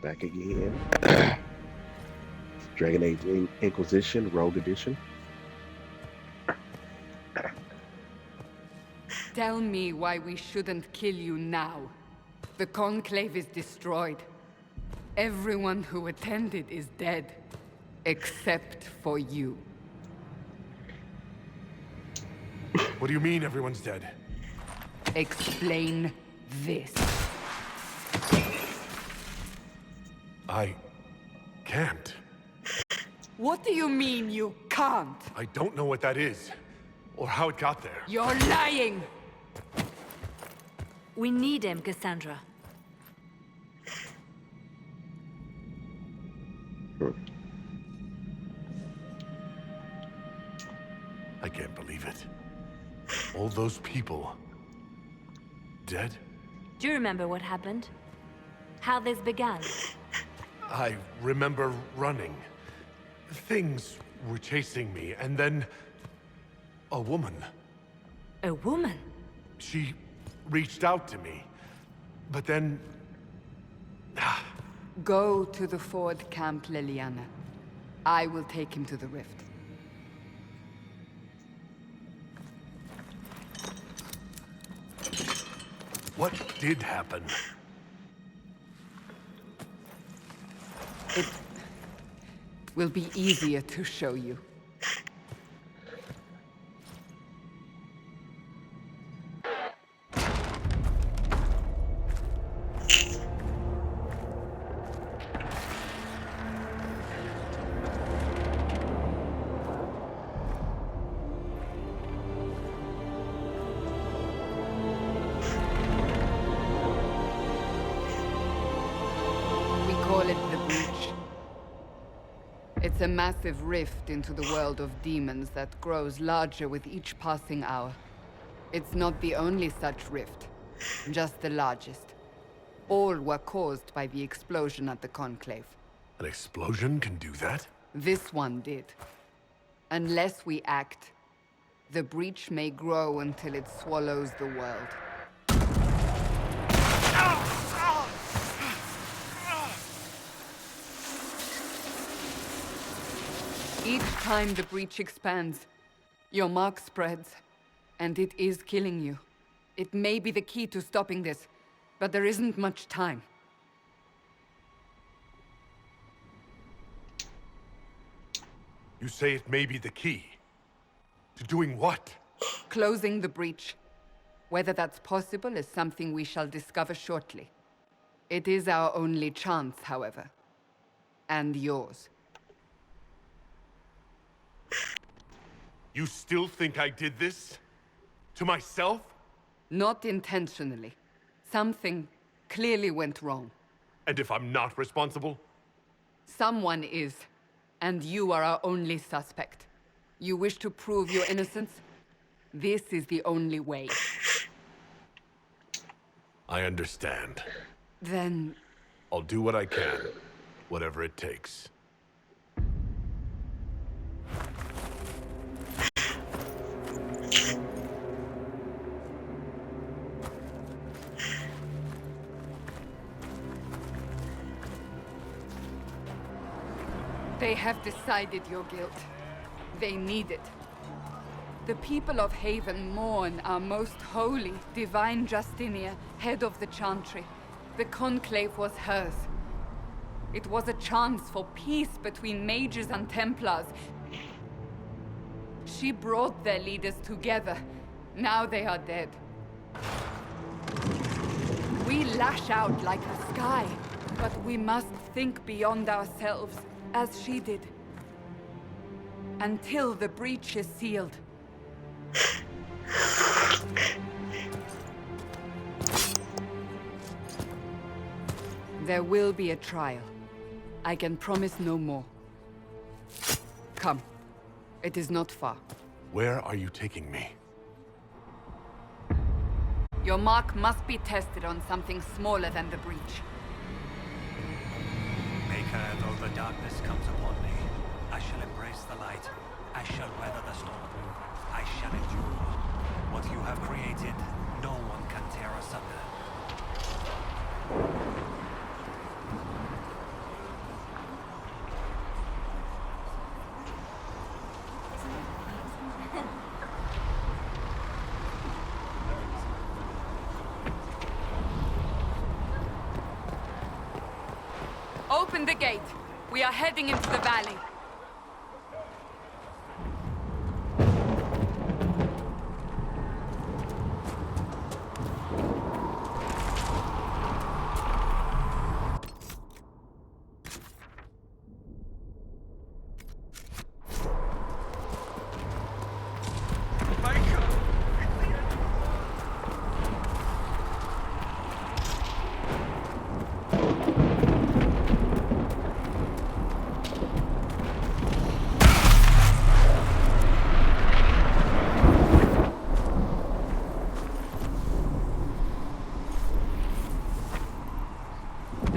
Back again. Dragon Age Inquisition, Rogue Edition. Tell me why we shouldn't kill you now. The Conclave is destroyed. Everyone who attended is dead. Except for you. What do you mean everyone's dead? Explain this. I can't. What do you mean you can't? I don't know what that is, or how it got there. You're lying! We need him, Cassandra. I can't believe it. All those people... dead? Do you remember what happened? How this began? I remember running. Things were chasing me, and then... a woman. A woman? She reached out to me, but then... Go to the Ford Camp, Liliana. I will take him to the rift. What did happen? It will be easier to show you. Call it the Breach. It's a massive rift into the world of demons that grows larger with each passing hour. It's not the only such rift, just the largest. All were caused by the explosion at the Conclave. An explosion can do that? This one did. Unless we act, the Breach may grow until it swallows the world. Each time the Breach expands, your mark spreads, and it is killing you. It may be the key to stopping this, but there isn't much time. You say it may be the key. To doing what? Closing the Breach. Whether that's possible is something we shall discover shortly. It is our only chance, however. And yours. You still think I did this? To myself? Not intentionally. Something clearly went wrong. And if I'm not responsible? Someone is, and you are our only suspect. You wish to prove your innocence? This is the only way. I understand. Then... I'll do what I can, whatever it takes. They have decided your guilt. They need it. The people of Haven mourn our most holy, divine Justinia, head of the Chantry. The Conclave was hers. It was a chance for peace between mages and Templars. She brought their leaders together. Now they are dead. We lash out like the sky, but we must think beyond ourselves, as she did. Until the Breach is sealed. There will be a trial. I can promise no more. Come. It is not far. Where are you taking me? Your mark must be tested on something smaller than the Breach. Maker, though the darkness comes upon me, I shall embrace the light. I shall weather the storm. I shall endure. What you have created, no one can tear asunder. Open the gate. We are heading into the valley.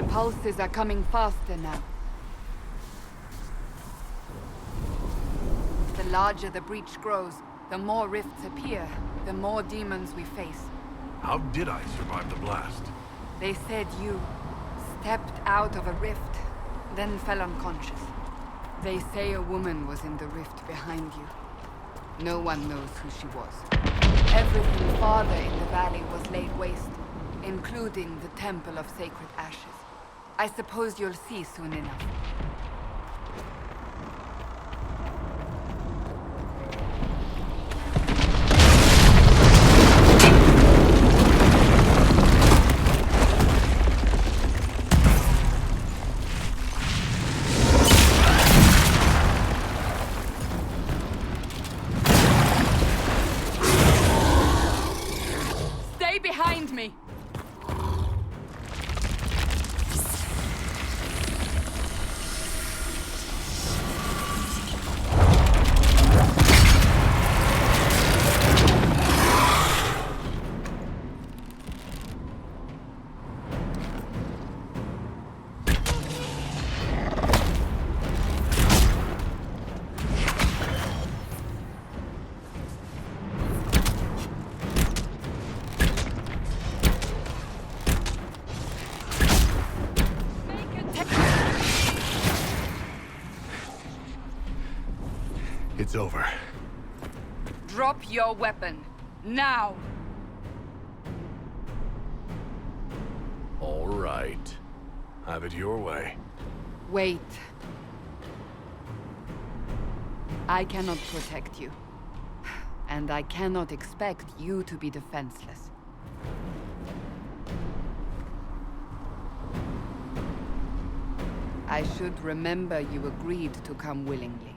Pulses are coming faster now. The larger the breach grows, the more rifts appear, the more demons we face. How did I survive the blast? They said you stepped out of a rift, then fell unconscious. They say a woman was in the rift behind you. No one knows who she was. Everything farther in the valley was laid waste, including the Temple of Sacred Ashes. I suppose you'll see soon enough. Stay behind me! It's over. Drop your weapon. Now! All right. Have it your way. Wait. I cannot protect you. And I cannot expect you to be defenseless. I should remember you agreed to come willingly.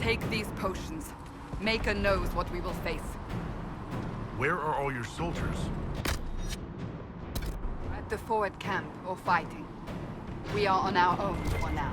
Take these potions. Maker knows what we will face. Where are all your soldiers? At the forward camp, or fighting. We are on our own for now.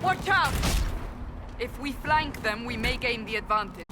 Watch out! If we flank them, we may gain the advantage.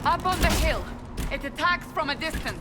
Up on the hill. It attacks from a distance.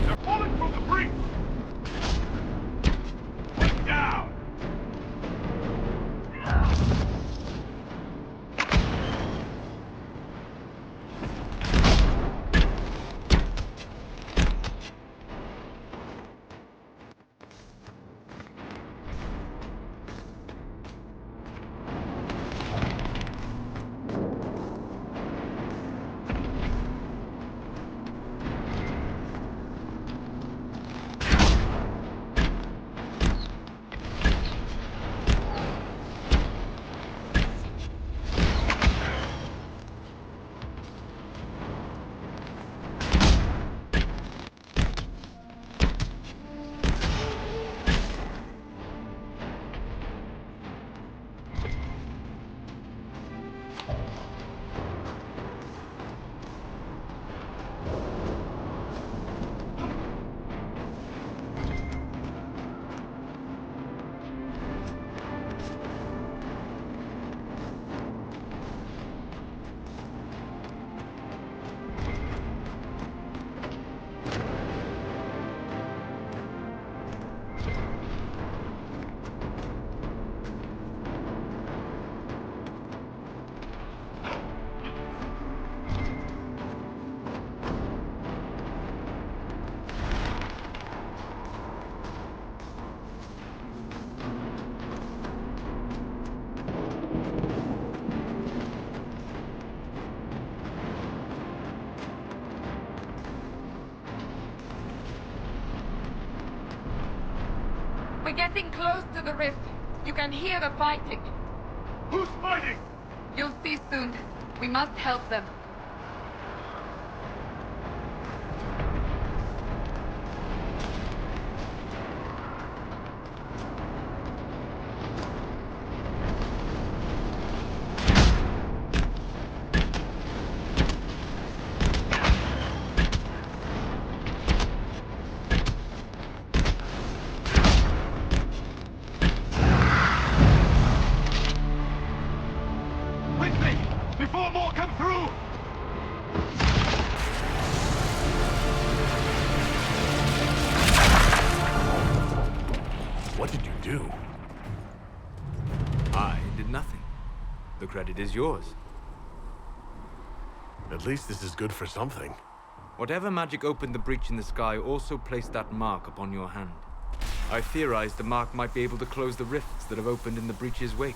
They're falling from the breach! Get down! We're getting close to the rift. You can hear the fighting. Who's fighting? You'll see soon. We must help them. Quickly! Before more come through! What did you do? I did nothing. The credit is yours. At least this is good for something. Whatever magic opened the breach in the sky also placed that mark upon your hand. I theorized the mark might be able to close the rifts that have opened in the breach's wake.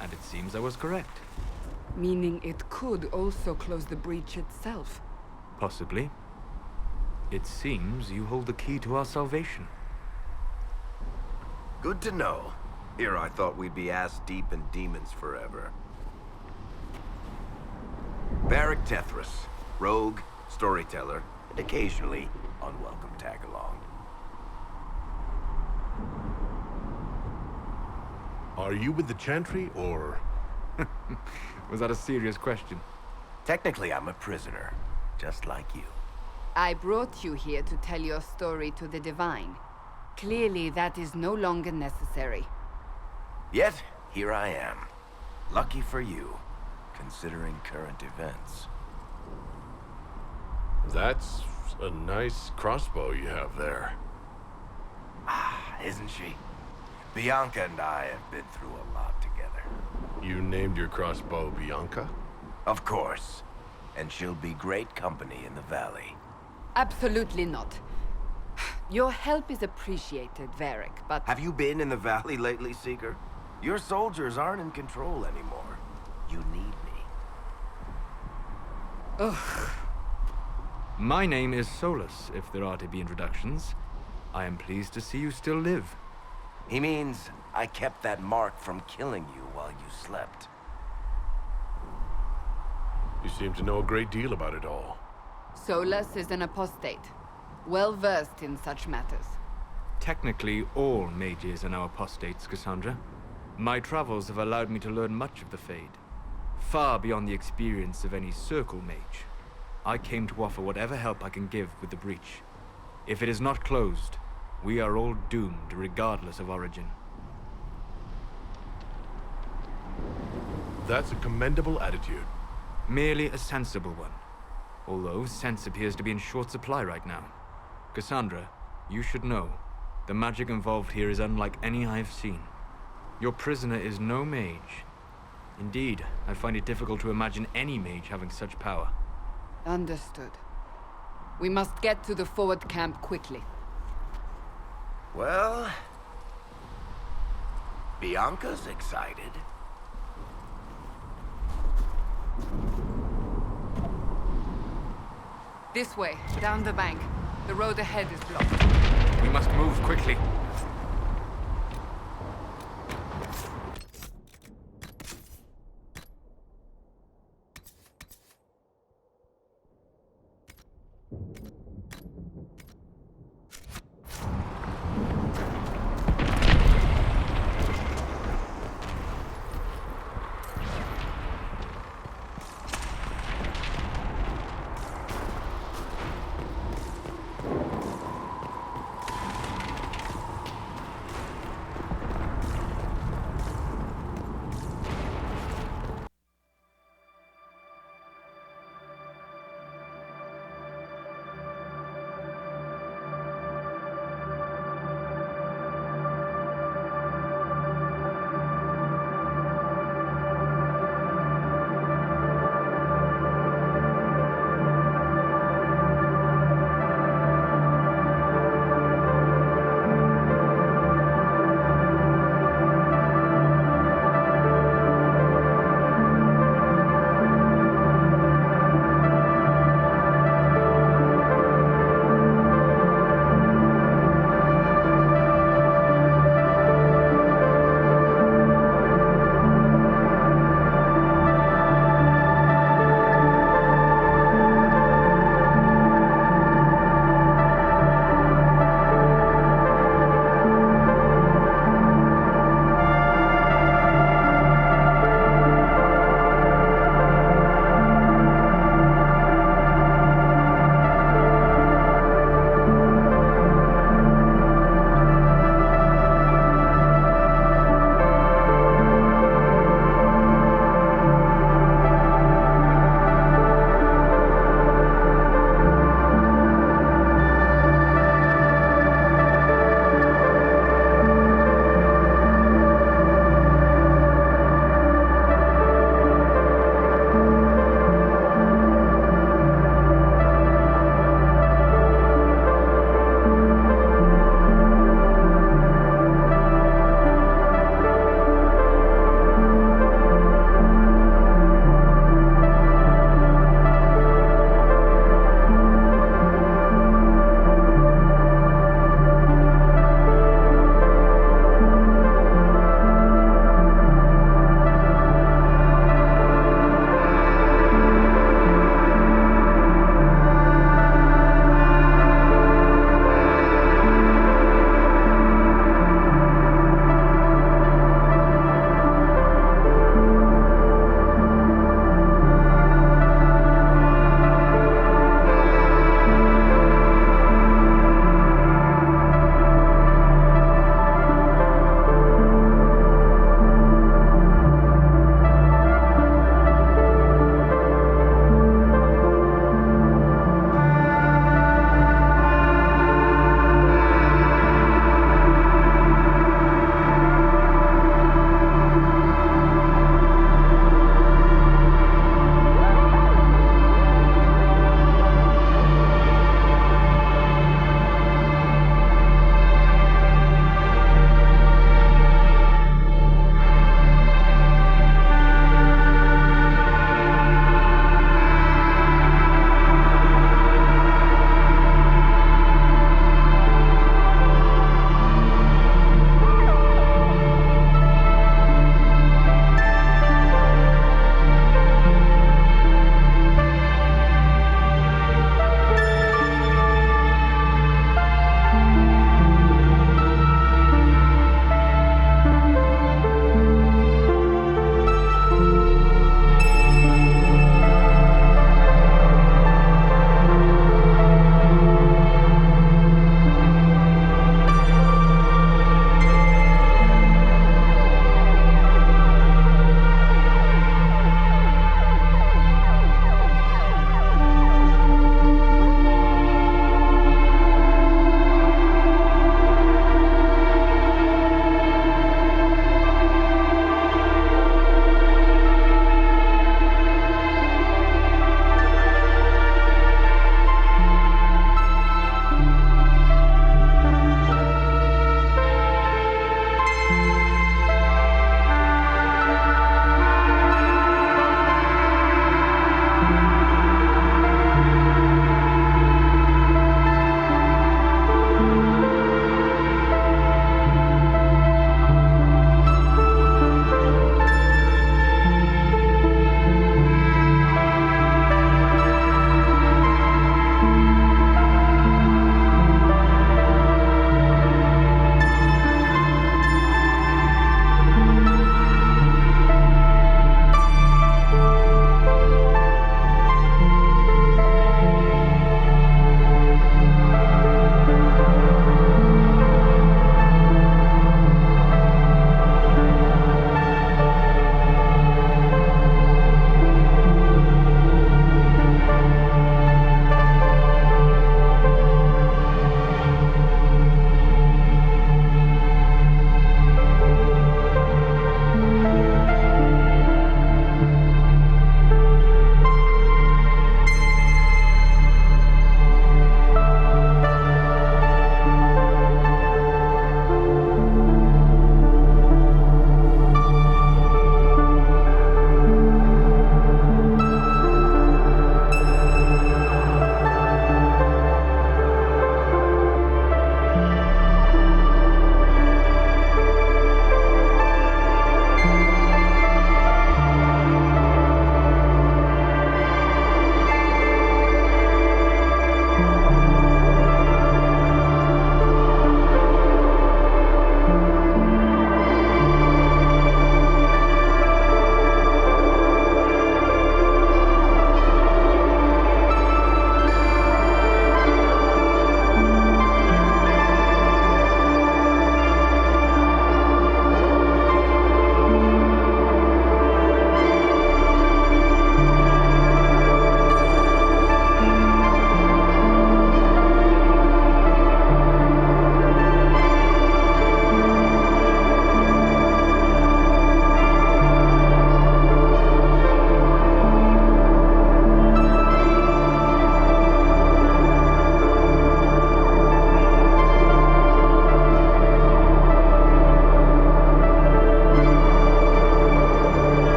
And it seems I was correct. Meaning it could also close the breach itself. Possibly. It seems you hold the key to our salvation. Good to know. Here I thought we'd be ass-deep in demons forever. Varric Tethras, rogue, storyteller, and occasionally unwelcome tag-along. Are you with the Chantry, or...? Was that a serious question? Technically, I'm a prisoner, just like you. I brought you here to tell your story to the Divine. Clearly, that is no longer necessary. Yet, here I am. Lucky for you, considering current events. That's a nice crossbow you have there. Ah, isn't she? Bianca and I have been through a lot together. You named your crossbow Bianca? Of course. And she'll be great company in the valley. Absolutely not. Your help is appreciated, Varric, but... Have you been in the valley lately, Seeker? Your soldiers aren't in control anymore. You need me. Ugh. My name is Solus, if there are to be introductions. I am pleased to see you still live. He means I kept that mark from killing you while you slept. You seem to know a great deal about it all. Solus is an apostate, well-versed in such matters. Technically, all mages are now apostates, Cassandra. My travels have allowed me to learn much of the Fade, far beyond the experience of any Circle mage. I came to offer whatever help I can give with the breach. If it is not closed, we are all doomed regardless of origin. That's a commendable attitude. Merely a sensible one. Although sense appears to be in short supply right now. Cassandra, you should know, the magic involved here is unlike any I have seen. Your prisoner is no mage. Indeed, I find it difficult to imagine any mage having such power. Understood. We must get to the forward camp quickly. Well... Bianca's excited. This way, down the bank. The road ahead is blocked. We must move quickly.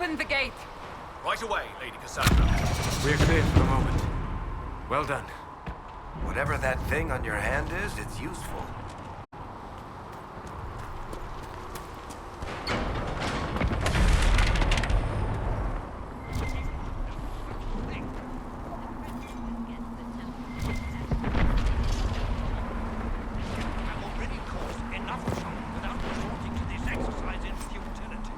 Open the gate! Right away, Lady Cassandra. We're clear for the moment. Well done. Whatever that thing on your hand is, it's useful. I've already caused enough trouble without resorting to this exercise in futility.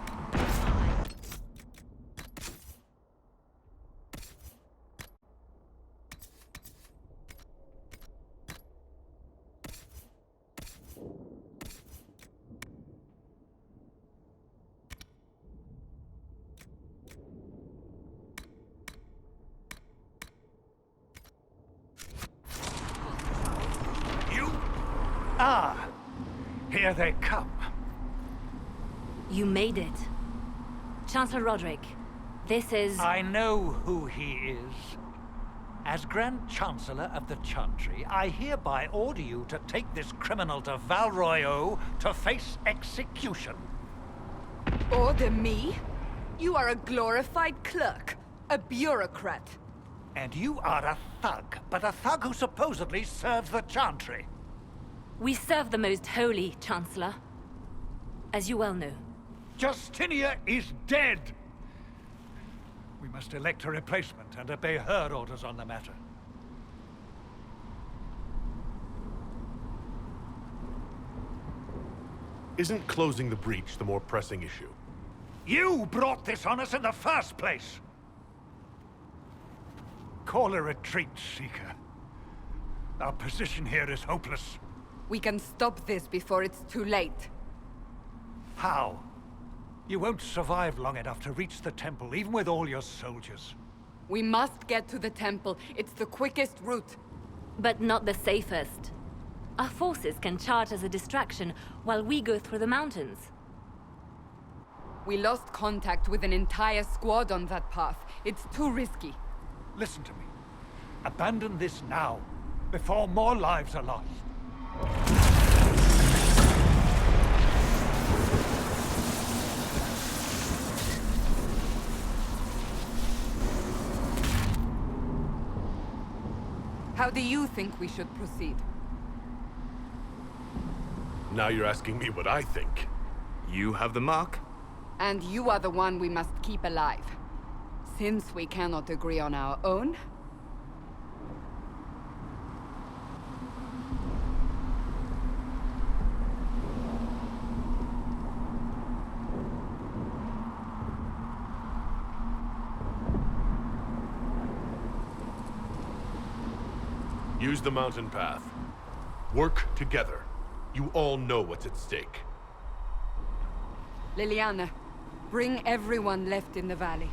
You? Ah, here they come. You made it. Chancellor Roderick, this is... I know who he is. As Grand Chancellor of the Chantry, I hereby order you to take this criminal to Val Royeaux to face execution. Order me? You are a glorified clerk, a bureaucrat. And you are a thug, but a thug who supposedly serves the Chantry. We serve the most holy, Chancellor. As you well know. Justinia is dead! We must elect a replacement and obey her orders on the matter. Isn't closing the breach the more pressing issue? You brought this on us in the first place! Call a retreat, Seeker. Our position here is hopeless. We can stop this before it's too late. How? You won't survive long enough to reach the temple, even with all your soldiers. We must get to the temple. It's the quickest route. But not the safest. Our forces can charge as a distraction while we go through the mountains. We lost contact with an entire squad on that path. It's too risky. Listen to me. Abandon this now, before more lives are lost. How do you think we should proceed? Now you're asking me what I think. You have the mark? And you are the one we must keep alive. Since we cannot agree on our own... Use the mountain path. Work together. You all know what's at stake. Liliana, bring everyone left in the valley.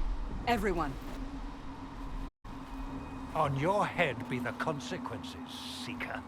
Everyone. On your head be the consequences, Seeker.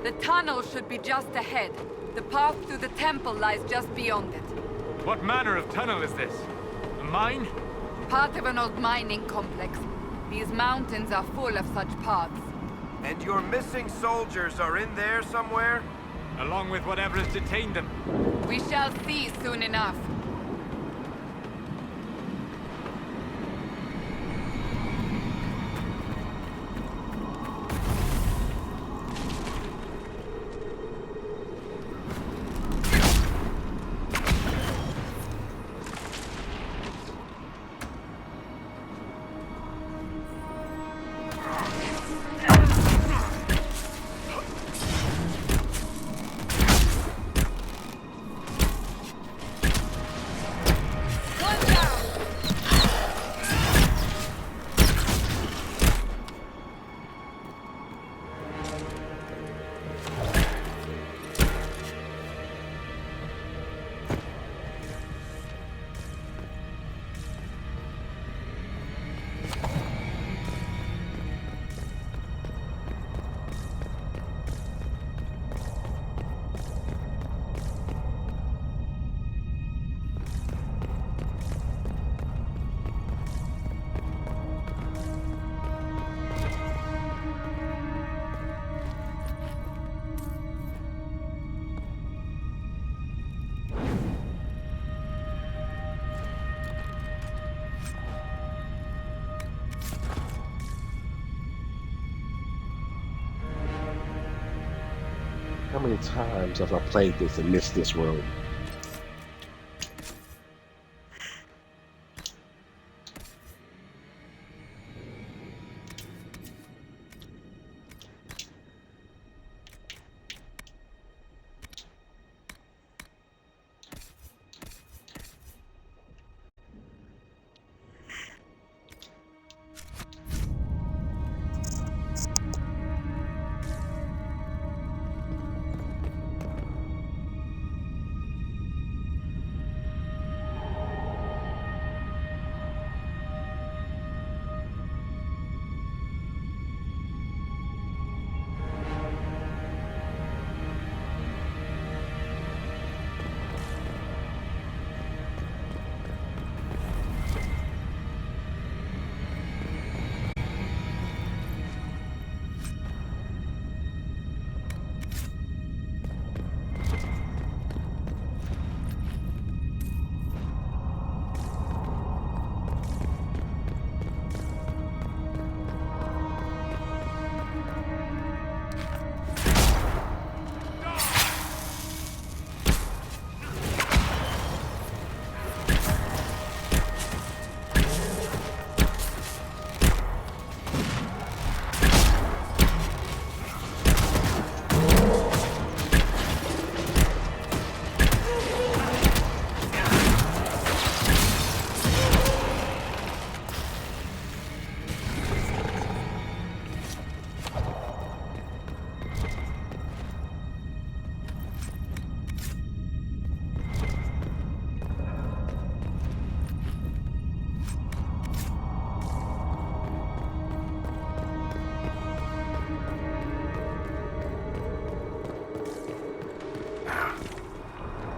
The tunnel should be just ahead. The path to the temple lies just beyond it. What manner of tunnel is this? A mine? Part of an old mining complex. These mountains are full of such paths. And your missing soldiers are in there somewhere? Along with whatever has detained them. We shall see soon enough. How many times have I played this and missed this room?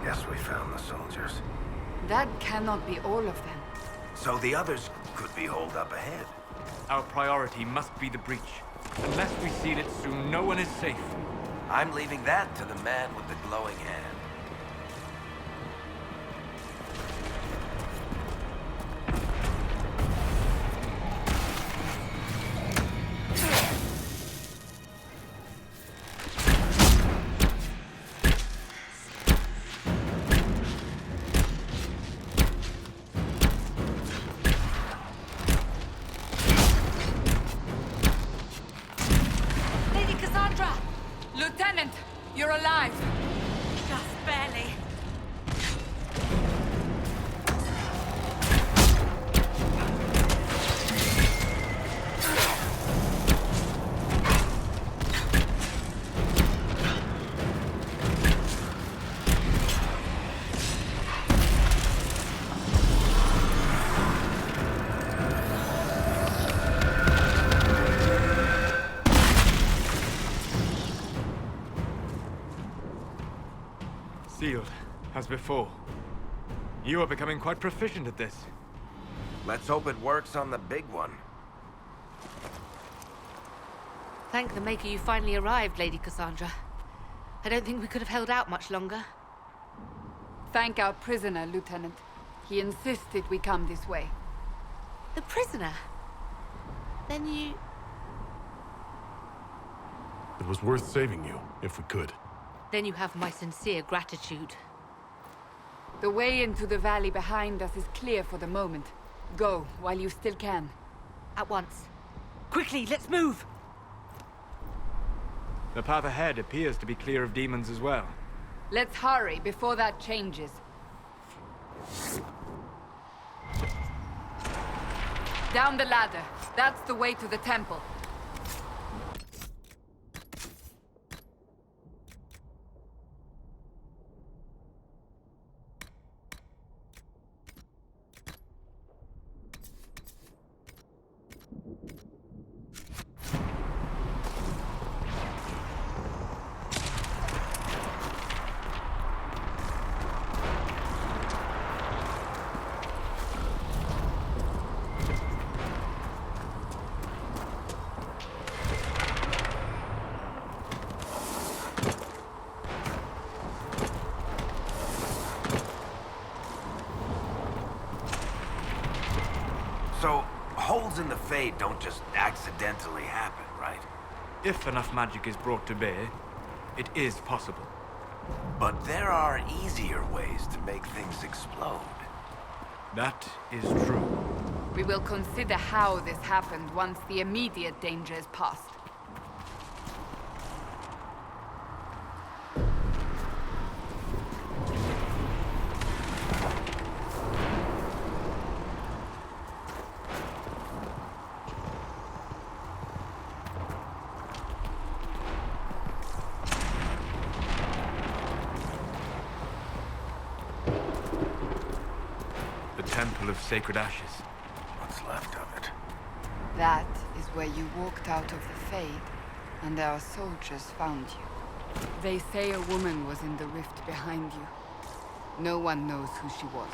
Guess we found the soldiers. That cannot be all of them. So the others could be holed up ahead. Our priority must be the breach. Unless we seal it soon, no one is safe. I'm leaving that to the man with the glowing hand. Lady Cassandra! Lieutenant, you're alive! Just barely. Sealed, as before. You are becoming quite proficient at this. Let's hope it works on the big one. Thank the Maker you finally arrived, Lady Cassandra. I don't think we could have held out much longer. Thank our prisoner, Lieutenant. He insisted we come this way. The prisoner? Then you... It was worth saving you, if we could. Then you have my sincere gratitude. The way into the valley behind us is clear for the moment. Go, while you still can. At once. Quickly, let's move! The path ahead appears to be clear of demons as well. Let's hurry before that changes. Down the ladder. That's the way to the temple. So, holes in the Fade don't just accidentally happen, right? If enough magic is brought to bear, It is possible. But there are easier ways to make things explode. That is true. We will consider how this happened once the immediate danger is past. The Temple of Sacred Ashes. What's left of it? That is where you walked out of the Fade, and our soldiers found you. They say a woman was in the rift behind you. No one knows who she was.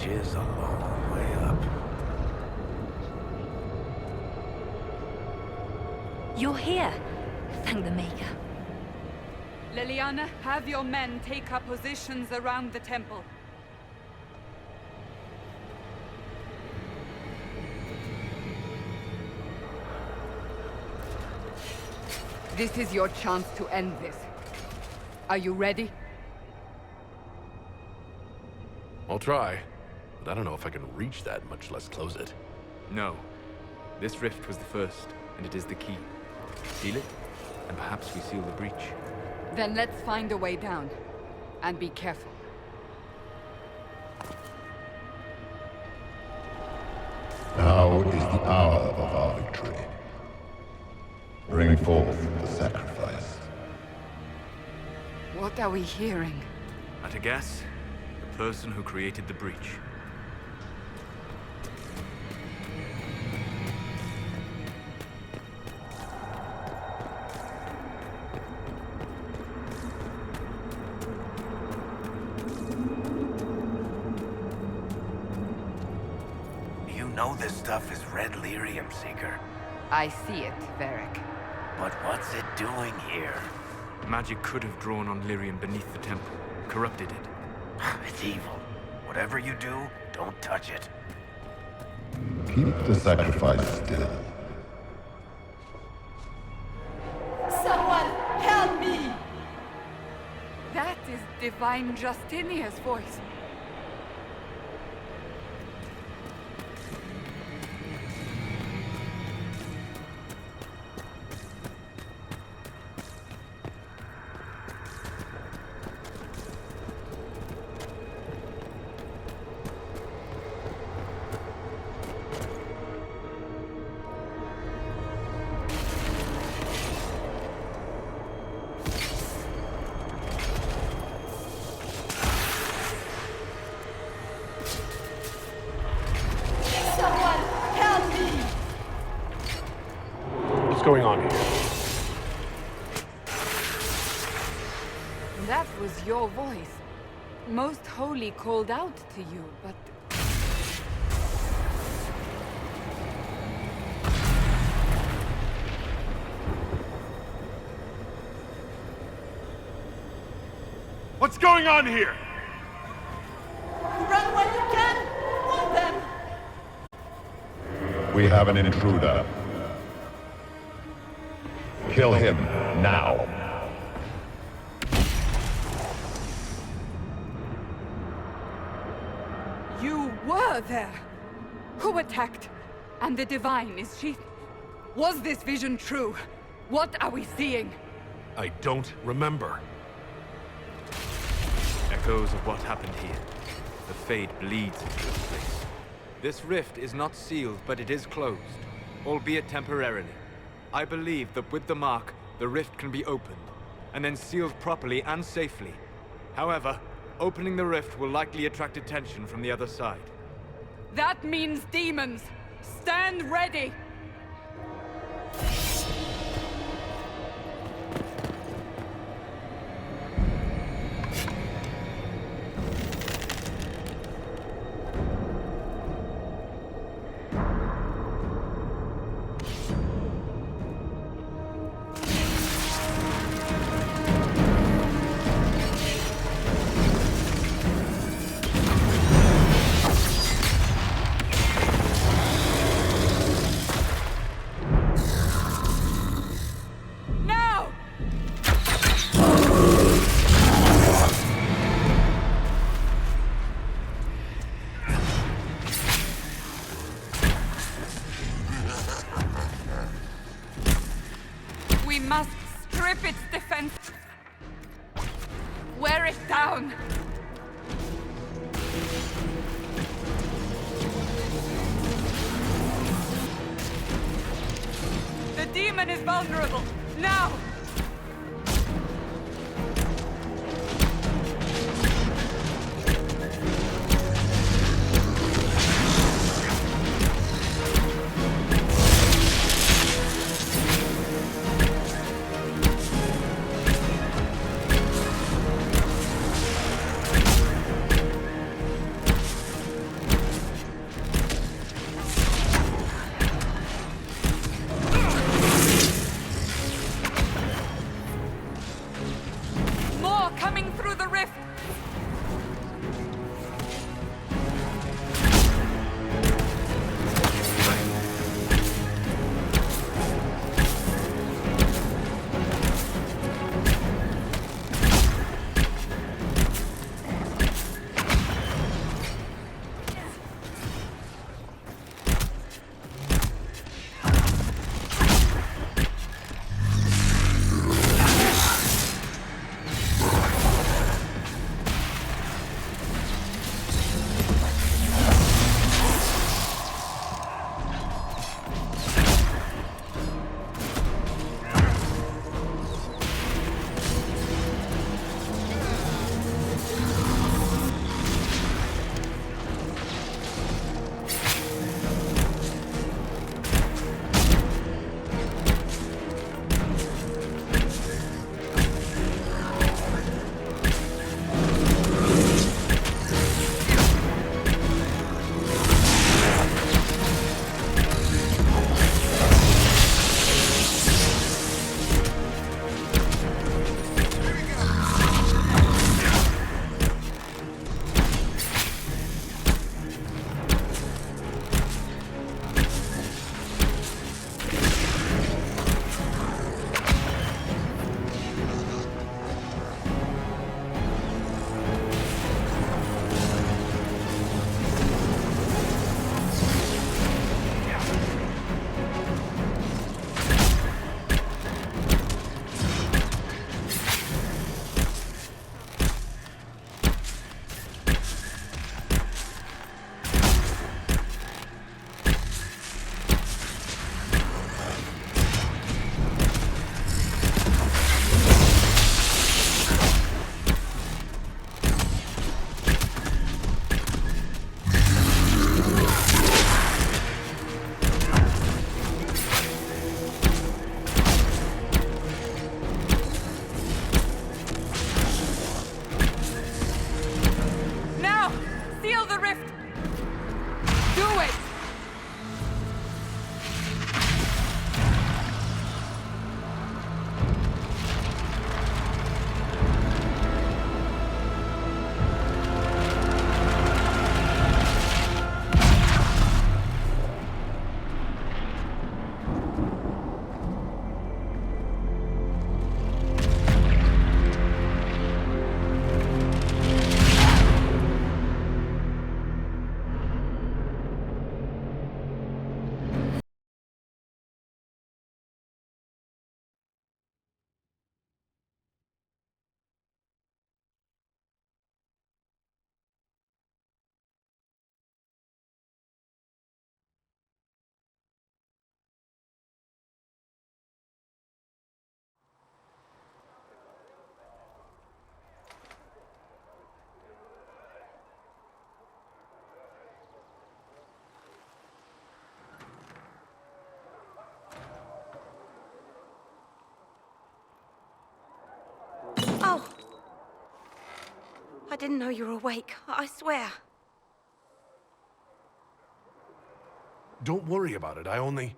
Is a long way up. You're here. Thank the Maker. Liliana, have your men take up positions around the temple. This is your chance to end this. Are you ready? I'll try, but I don't know if I can reach that, much less close it. No. This rift was the first, and it is the key. Seal it, and perhaps we seal the breach. Then let's find a way down. And be careful. Now is the hour of our victory. Bring forth the sacrifice. What are we hearing? At a guess, the person who created the breach. You know this stuff is red lyrium, Seeker. I see it, Varric. But what's it doing here? Magic could have drawn on lyrium beneath the temple, corrupted it. It's evil. Whatever you do, don't touch it. Keep the sacrifice still. Someone help me! That is Divine Justinia's voice. What's going on here? That was your voice. Most Holy called out to you, but... What's going on here? Run while you can! Hold them! We have an intruder. Kill him, now. You were there! Who attacked? And the Divine, is she... Was this vision true? What are we seeing? I don't remember. Echoes of what happened here. The Fade bleeds into this place. This rift is not sealed, but it is closed, albeit temporarily. I believe that with the mark, the rift can be opened, and then sealed properly and safely. However, opening the rift will likely attract attention from the other side. That means demons! Stand ready! We must strip its defense. Wear it down. The demon is vulnerable. Now! Coming through the rift! I didn't know you were awake. I swear. Don't worry about it, I only...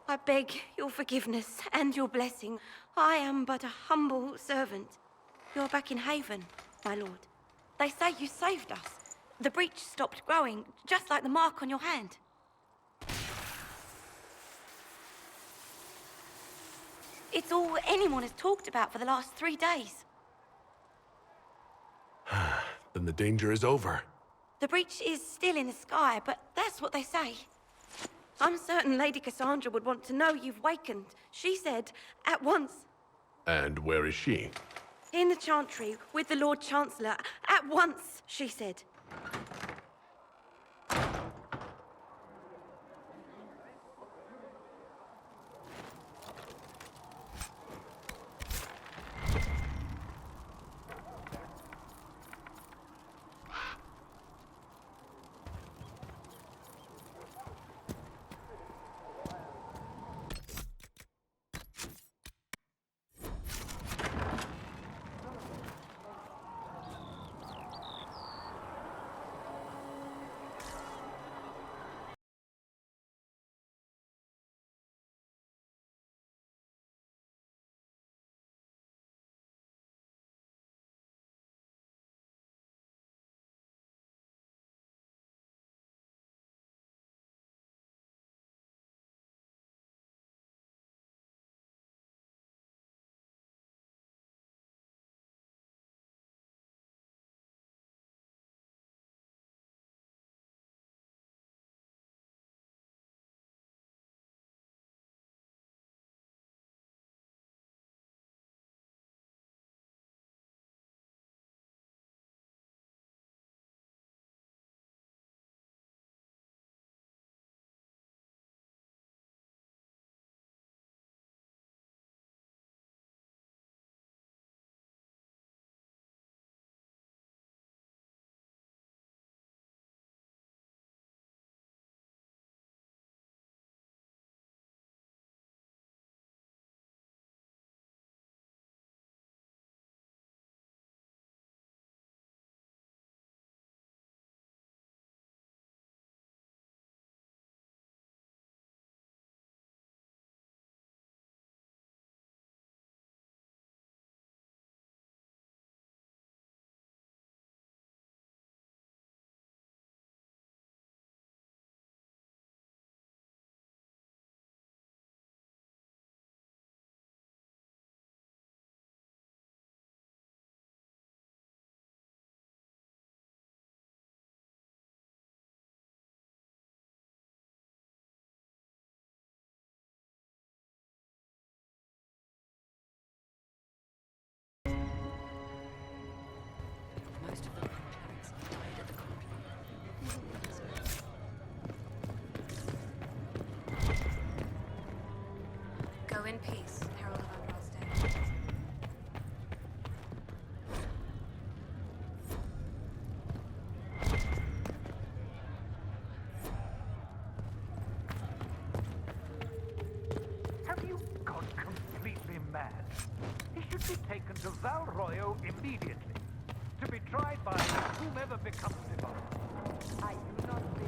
I beg your forgiveness and your blessing. I am but a humble servant. You're back in Haven, my lord. They say you saved us. The breach stopped growing, just like the mark on your hand. It's all anyone has talked about for the last 3 days. Then the danger is over. The breach is still in the sky, but that's what they say. I'm certain Lady Cassandra would want to know you've wakened. She said, at once. And where is she? In the Chantry, with the Lord Chancellor. At once, she said. Go in peace, Herald of Ambrose Day. Have you gone completely mad? He should be taken to Val Royo immediately, to be tried by whomever becomes involved. I do not believe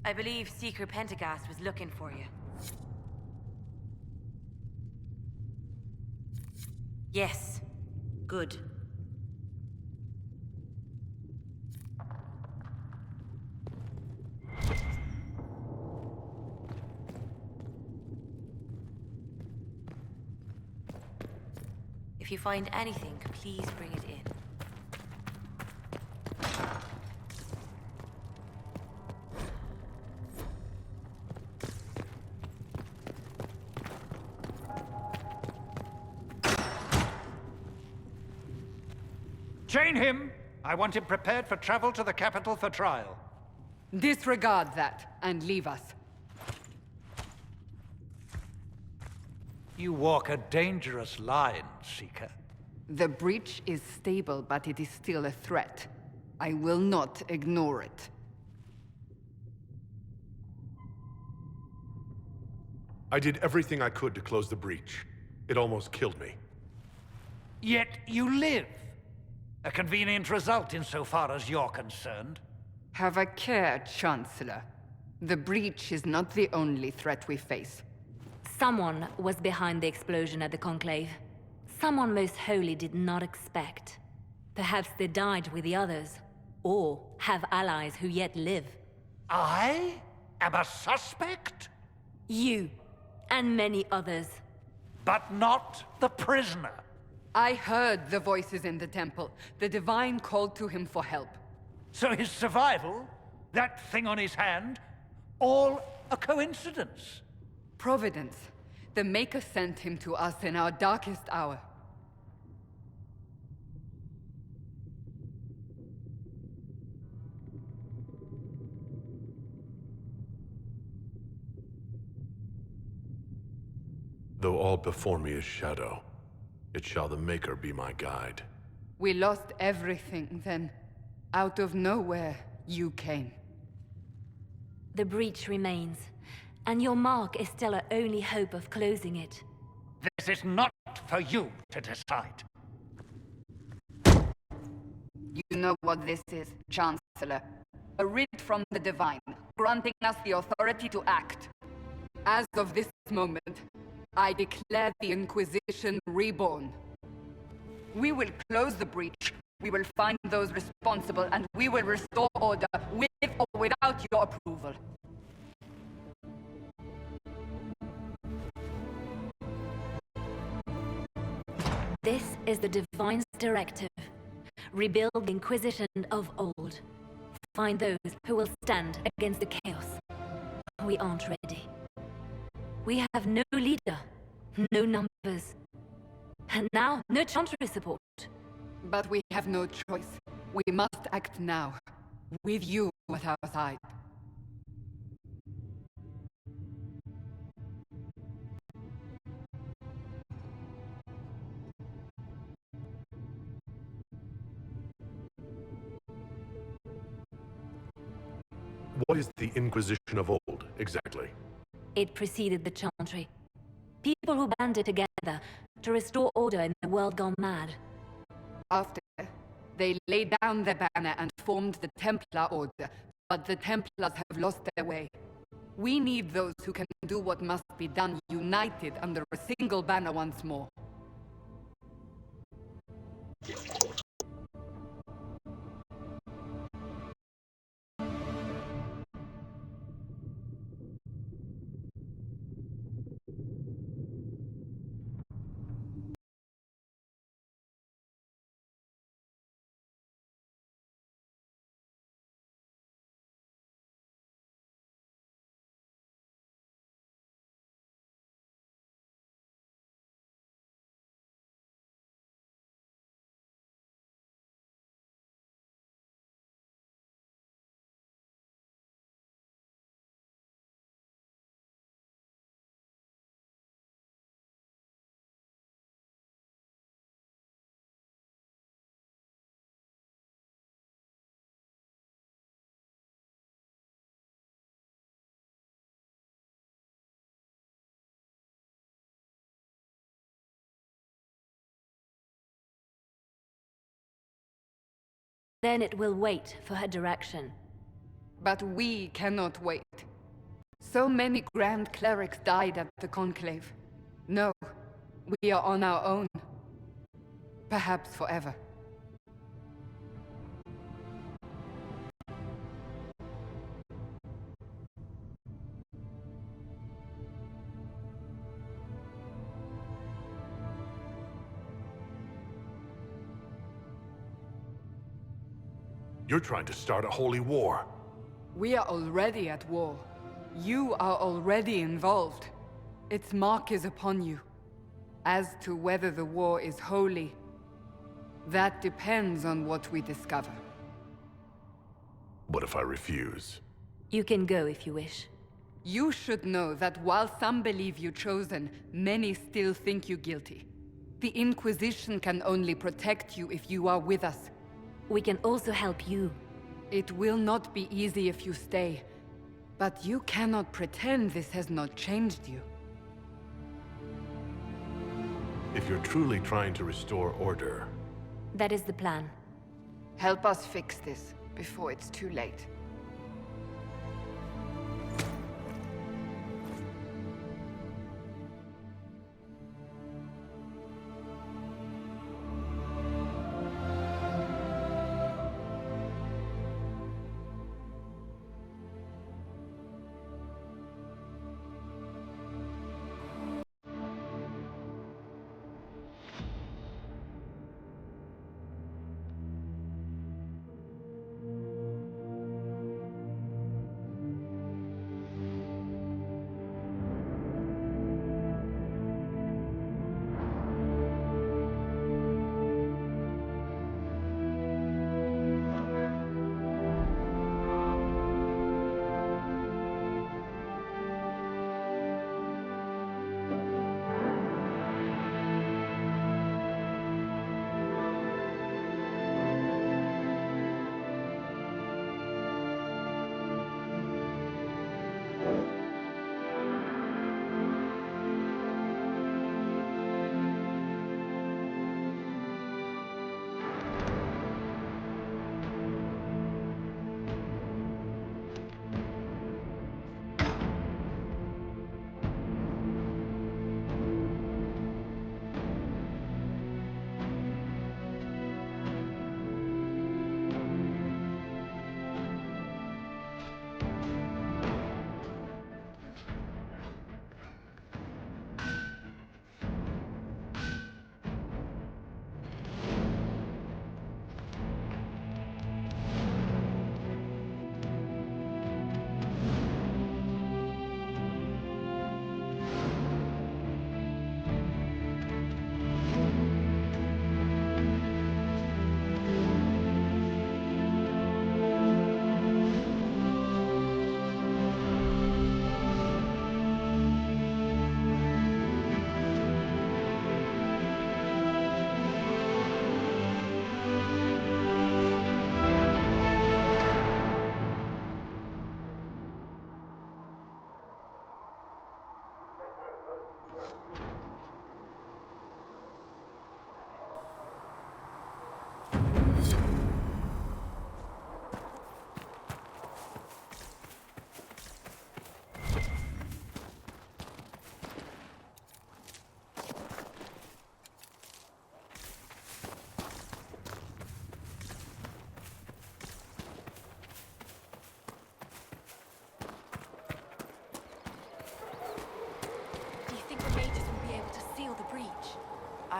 I believe Seeker Pentagast was looking for you. Yes. Good. If you find anything, please bring it in. Chain him! I want him prepared for travel to the capital for trial. Disregard that, and leave us. You walk a dangerous line, Seeker. The breach is stable, but it is still a threat. I will not ignore it. I did everything I could to close the breach. It almost killed me. Yet you live. A convenient result insofar as you're concerned. Have a care, Chancellor. The breach is not the only threat we face. Someone was behind the explosion at the Conclave. Someone Most Holy did not expect. Perhaps they died with the others, or have allies who yet live. I am a suspect? You, and many others. But not the prisoner. I heard the voices in the temple. The Divine called to him for help. So his survival, that thing on his hand, all a coincidence? Providence. The Maker sent him to us in our darkest hour. Though all before me is shadow, it shall the Maker be my guide. We lost everything then. Out of nowhere, you came. The breach remains, and your mark is still our only hope of closing it. This is not for you to decide. You know what this is, Chancellor. A writ from the Divine, granting us the authority to act. As of this moment, I declare the Inquisition reborn. We will close the breach, we will find those responsible, and we will restore order with or without your approval. This is the Divine's directive. Rebuild the Inquisition of old. Find those who will stand against the chaos. We aren't ready. We have no leader, no numbers, and now no Chantry support. But we have no choice. We must act now, with you at our side. What is the Inquisition of old, exactly? It preceded the Chantry. People who banded together to restore order in a world gone mad. After, they laid down their banner and formed the Templar Order, but the Templars have lost their way. We need those who can do what must be done, united under a single banner once more. Then it will wait for her direction. But we cannot wait. So many Grand Clerics died at the Conclave. No, we are on our own. Perhaps forever. You're trying to start a holy war. We are already at war. You are already involved. Its mark is upon you. As to whether the war is holy, that depends on what we discover. What if I refuse? You can go if you wish. You should know that while some believe you chosen, many still think you guilty. The Inquisition can only protect you if you are with us. We can also help you. It will not be easy if you stay, but you cannot pretend this has not changed you. If you're truly trying to restore order... That is the plan. Help us fix this before it's too late.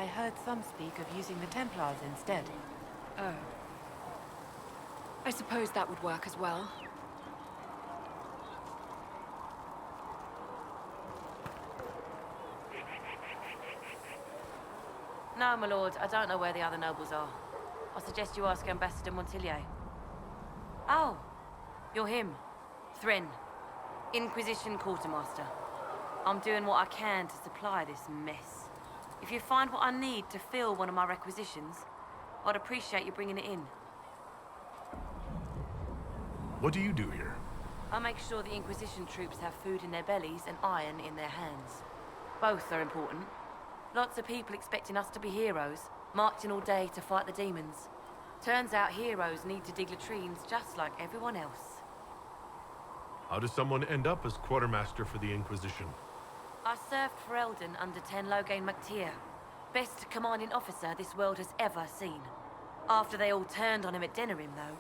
I heard some speak of using the Templars instead. Oh. I suppose that would work as well. No, my lord, I don't know where the other nobles are. I suggest you ask Ambassador Montillier. Oh, you're him. Thrin, Inquisition Quartermaster. I'm doing what I can to supply this mess. If you find what I need to fill one of my requisitions, I'd appreciate you bringing it in. What do you do here? I make sure the Inquisition troops have food in their bellies and iron in their hands. Both are important. Lots of people expecting us to be heroes, marching all day to fight the demons. Turns out heroes need to dig latrines just like everyone else. How does someone end up as quartermaster for the Inquisition? I served for Eldon under Ten Loghain MacTier, best commanding officer this world has ever seen. After they all turned on him at Denerim, though,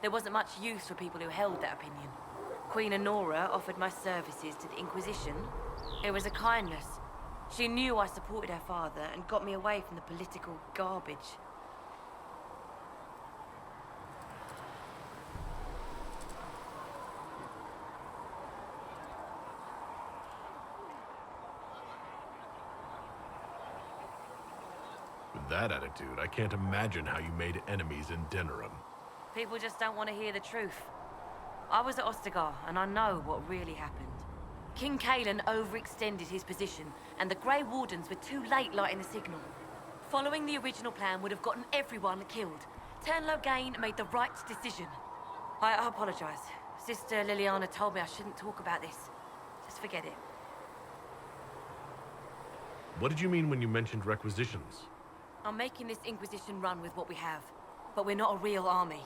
there wasn't much use for people who held that opinion. Queen Honora offered my services to the Inquisition. It was a kindness. She knew I supported her father and got me away from the political garbage. With that attitude, I can't imagine how you made enemies in Denerim. People just don't want to hear the truth. I was at Ostagar, and I know what really happened. King Cailan overextended his position, and the Grey Wardens were too late lighting the signal. Following the original plan would have gotten everyone killed. Ten Loghain made the right decision. I apologize. Sister Liliana told me I shouldn't talk about this. Just forget it. What did you mean when you mentioned requisitions? I'm making this Inquisition run with what we have, but we're not a real army.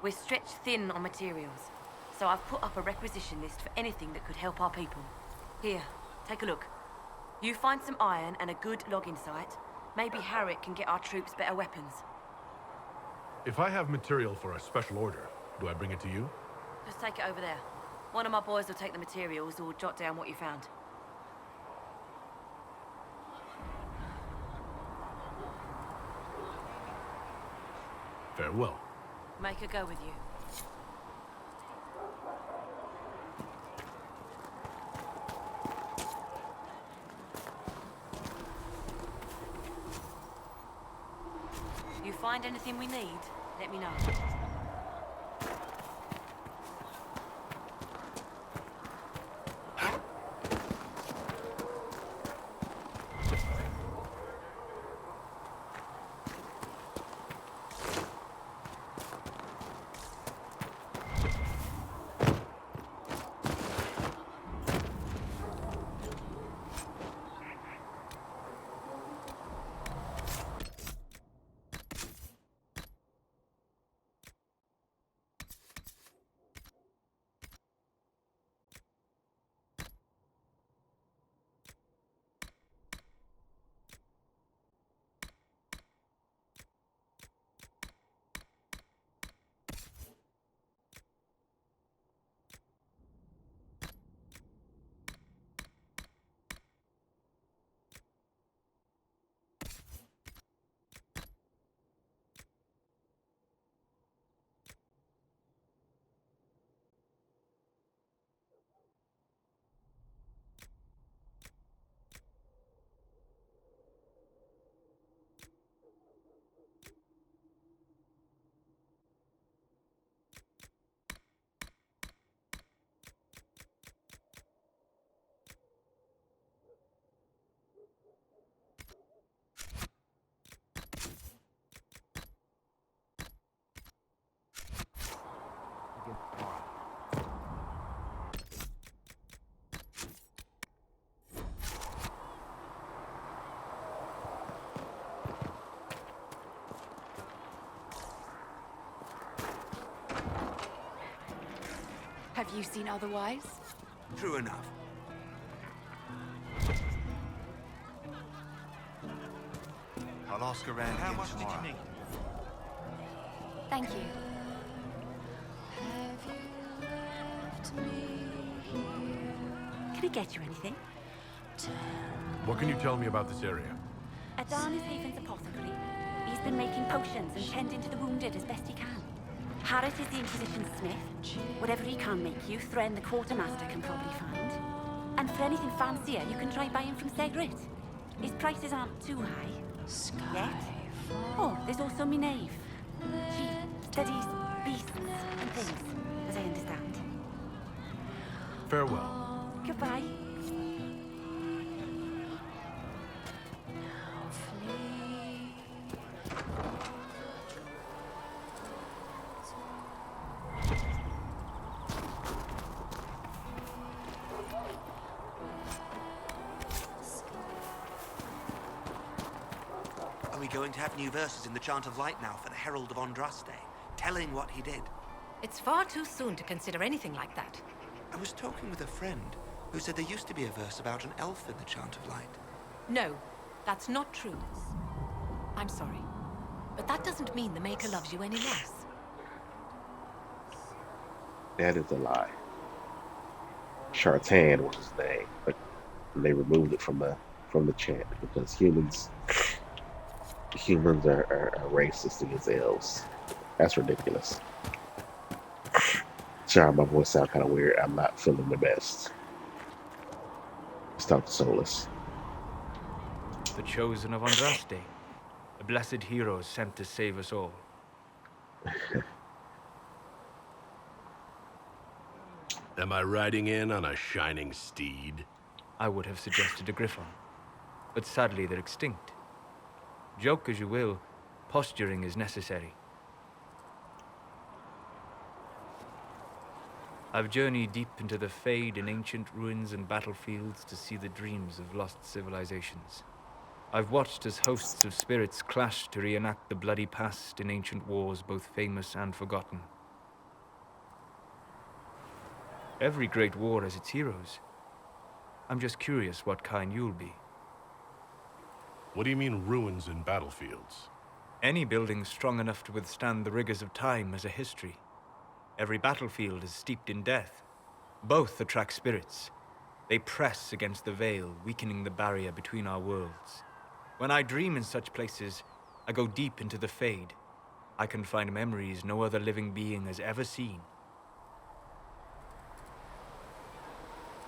We're stretched thin on materials, so I've put up a requisition list for anything that could help our people. Here, take a look. You find some iron and a good logging site, maybe Harrick can get our troops better weapons. If I have material for a special order, do I bring it to you? Just take it over there. One of my boys will take the materials or jot down what you found. Farewell. Make her go with you. You find anything we need, let me know. Have you seen otherwise? True enough. I'll ask around. How much did you need? Thank you. Can I get you anything? What can you tell me about this area? Adan is Haven's apothecary. He's been making potions and tending to the wounded as best he can. Harriet is the Inquisition's smith. Whatever he can't make you, Thren the quartermaster can probably find. And for anything fancier, you can try buying from Segrit. His prices aren't too high. Yet. Oh, there's also Minave. She studies beasts and things, as I understand. Farewell. Goodbye. Are we going to have new verses in the Chant of Light now for the Herald of Andraste, telling what he did? It's far too soon to consider anything like that. I was talking with a friend who said there used to be a verse about an elf in the Chant of Light. No, that's not true. I'm sorry, but that doesn't mean the Maker loves you any less. That is a lie. Shartan was his name, but they removed it from the chant because humans are racist against elves. That's ridiculous. Sorry, my voice sounds kind of weird. I'm not feeling the best. Let's talk to Solus. The chosen of Andraste, a blessed hero sent to save us all. Am I riding in on a shining steed? I would have suggested a griffon, but sadly they're extinct. Joke as you will, posturing is necessary. I've journeyed deep into the Fade in ancient ruins and battlefields to see the dreams of lost civilizations. I've watched as hosts of spirits clash to reenact the bloody past in ancient wars, both famous and forgotten. Every great war has its heroes. I'm just curious what kind you'll be. What do you mean ruins and battlefields? Any building strong enough to withstand the rigors of time has a history. Every battlefield is steeped in death. Both attract spirits. They press against the veil, weakening the barrier between our worlds. When I dream in such places, I go deep into the Fade. I can find memories no other living being has ever seen.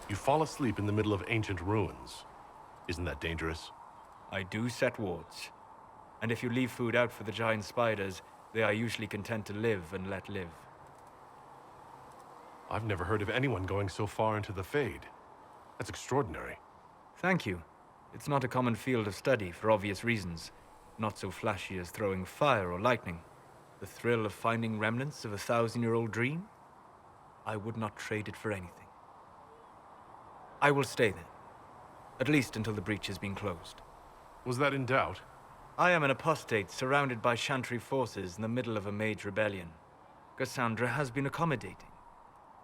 You fall asleep in the middle of ancient ruins. Isn't that dangerous? I do set wards. And if you leave food out for the giant spiders, they are usually content to live and let live. I've never heard of anyone going so far into the Fade. That's extraordinary. Thank you. It's not a common field of study for obvious reasons. Not so flashy as throwing fire or lightning. The thrill of finding remnants of a 1,000-year-old dream? I would not trade it for anything. I will stay there. At least until the breach has been closed. Was that in doubt? I am an apostate surrounded by Chantry forces in the middle of a mage rebellion. Cassandra has been accommodating,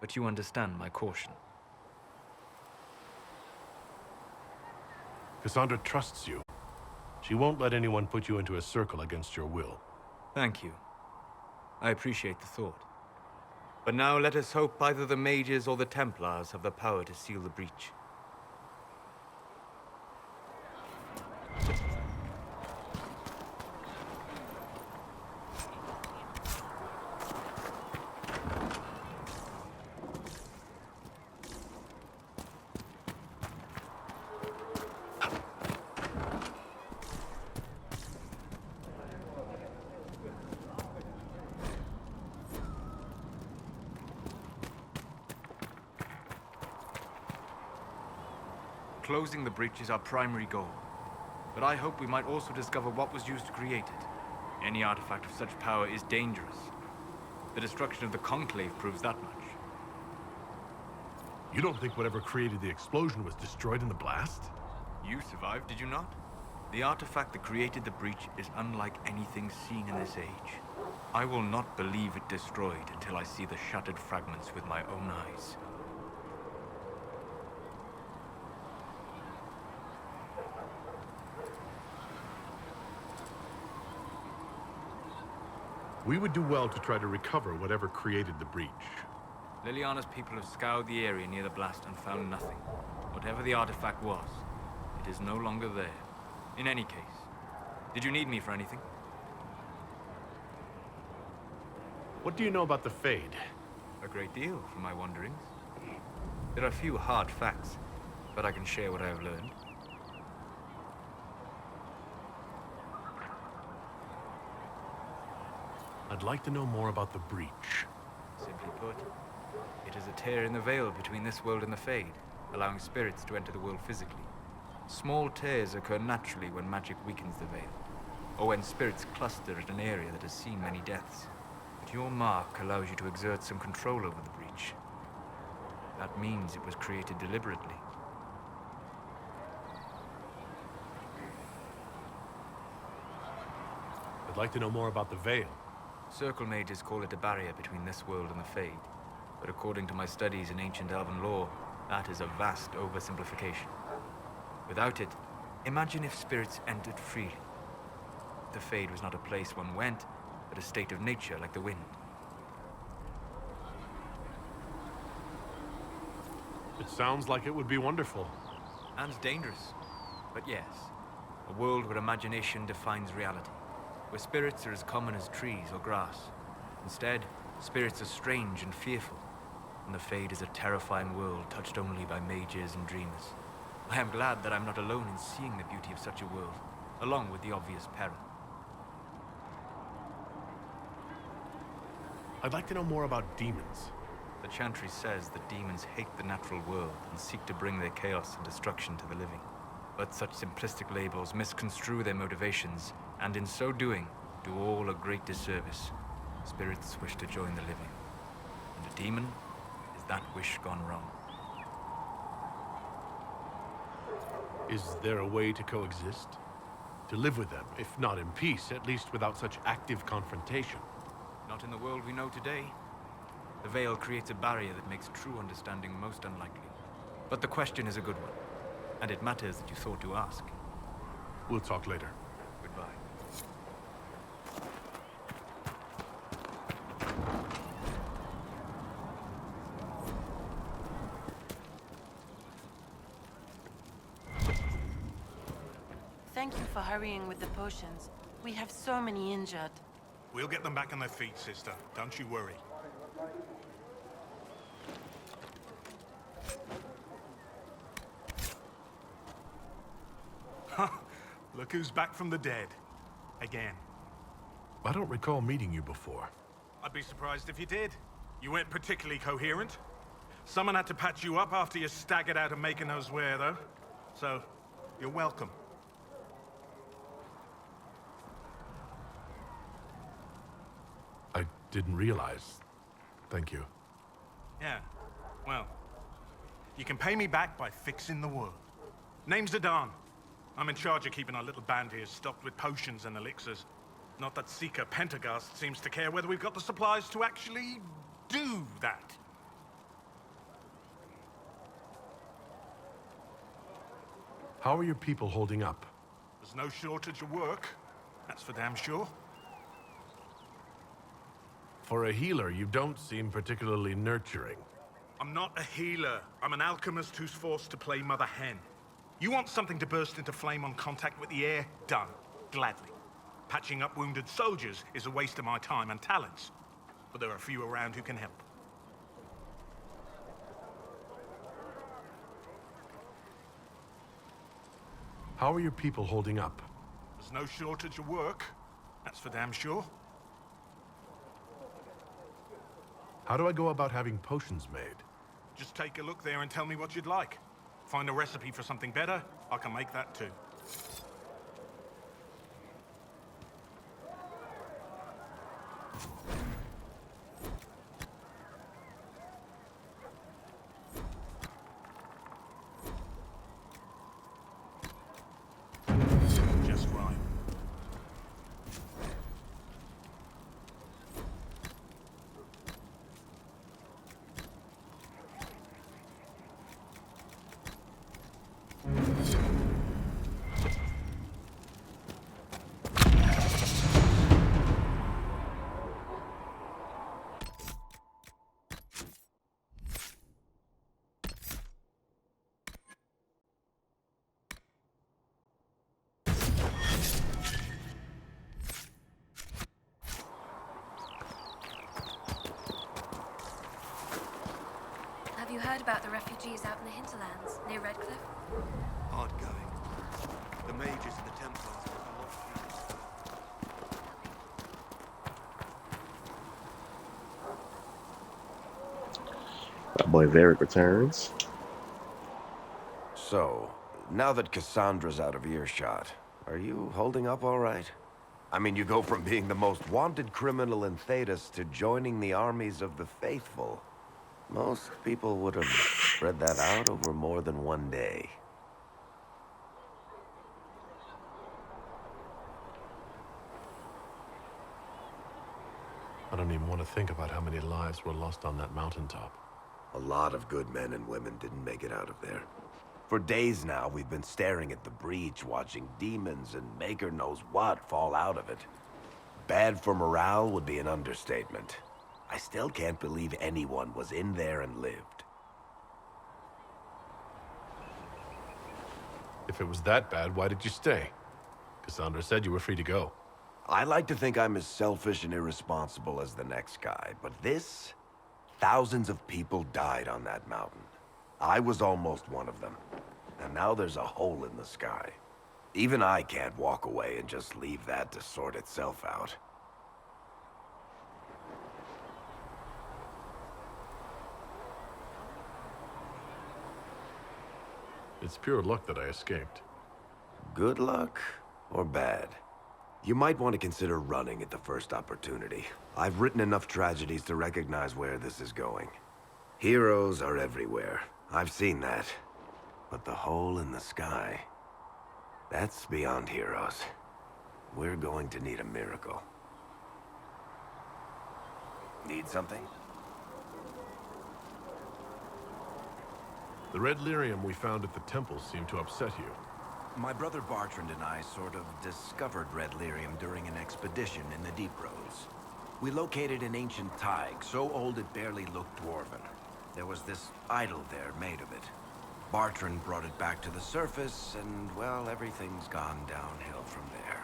but you understand my caution. Cassandra trusts you. She won't let anyone put you into a circle against your will. Thank you. I appreciate the thought. But now let us hope either the mages or the Templars have the power to seal the breach. Closing the breach is our primary goal. But I hope we might also discover what was used to create it. Any artifact of such power is dangerous. The destruction of the Conclave proves that much. You don't think whatever created the explosion was destroyed in the blast? You survived, did you not? The artifact that created the breach is unlike anything seen in this age. I will not believe it destroyed until I see the shattered fragments with my own eyes. We would do well to try to recover whatever created the breach. Liliana's people have scoured the area near the blast and found nothing. Whatever the artifact was, it is no longer there. In any case, did you need me for anything? What do you know about the Fade? A great deal, from my wanderings. There are few hard facts, but I can share what I have learned. I'd like to know more about the breach. Simply put, it is a tear in the veil between this world and the Fade, allowing spirits to enter the world physically. Small tears occur naturally when magic weakens the veil, or when spirits cluster at an area that has seen many deaths. But your mark allows you to exert some control over the breach. That means it was created deliberately. I'd like to know more about the veil. Circle mages call it a barrier between this world and the Fade. but according to my studies in ancient elven lore, that is a vast oversimplification. Without it, imagine if spirits entered freely. The Fade was not a place one went, but a state of nature like the wind. It sounds like it would be wonderful. And dangerous. But yes, a world where imagination defines reality. Where spirits are as common as trees or grass. Instead, spirits are strange and fearful. And the Fade is a terrifying world touched only by mages and dreamers. I am glad that I'm not alone in seeing the beauty of such a world, along with the obvious peril. I'd like to know more about demons. The Chantry says that demons hate the natural world and seek to bring their chaos and destruction to the living. But such simplistic labels misconstrue their motivations, and in so doing, do all a great disservice. Spirits wish to join the living, and a demon is that wish gone wrong. Is there a way to coexist? To live with them, if not in peace, at least without such active confrontation? Not in the world we know today. The veil creates a barrier that makes true understanding most unlikely. But the question is a good one, and it matters that you thought to ask. We'll talk later. Goodbye. Thank you for hurrying with the potions. We have so many injured. We'll get them back on their feet, sister. Don't you worry. Look who's back from the dead. Again. I don't recall meeting you before. I'd be surprised if you did. You weren't particularly coherent. Someone had to patch you up after you staggered out of making those wear, though. So, you're welcome. I didn't realize. Thank you. Yeah, well, you can pay me back by fixing the world. Name's Adan. I'm in charge of keeping our little band here stocked with potions and elixirs. Not that Seeker Pentagast seems to care whether we've got the supplies to actually do that. How are your people holding up? There's no shortage of work. That's for damn sure. For a healer, you don't seem particularly nurturing. I'm not a healer. I'm an alchemist who's forced to play Mother Hen. You want something to burst into flame on contact with the air? Done. Gladly. Patching up wounded soldiers is a waste of my time and talents. But there are a few around who can help. How are your people holding up? There's no shortage of work. That's for damn sure. How do I go about having potions made? Just take a look there and tell me what you'd like. Find a recipe for something better, I can make that too. Just right. Have you heard about the refugees out in the hinterlands, near Redcliffe? Hard going. The mages and the Templars are a lot of My boy Varric returns. So, now that Cassandra's out of earshot, are you holding up all right? I mean, you go from being the most wanted criminal in Thedas to joining the armies of the faithful. Most people would have spread that out over more than one day. I don't even want to to think about how many lives were lost on that mountaintop. A lot of good men and women didn't make it out of there. For days now, we've been staring at the breach, watching demons and maker knows what fall out of it. Bad for morale would be an understatement. I still can't believe anyone was in there and lived. If it was that bad, why did you stay? Cassandra said you were free to go. I like to think I'm as selfish and irresponsible as the next guy, but this... Thousands of people died on that mountain. I was almost one of them. And now there's a hole in the sky. Even I can't walk away and just leave that to sort itself out. It's pure luck that I escaped. Good luck or bad? You might want to consider running at the first opportunity. I've written enough tragedies to recognize where this is going. Heroes are everywhere. I've seen that. But the hole in the sky... that's beyond heroes. We're going to need a miracle. Need something? The red lyrium we found at the temple seemed to upset you. My brother Bartrand and I sort of discovered red lyrium during an expedition in the Deep Roads. We located an ancient thaig, so old it barely looked dwarven. There was this idol there made of it. Bartrand brought it back to the surface, and, well, everything's gone downhill from there.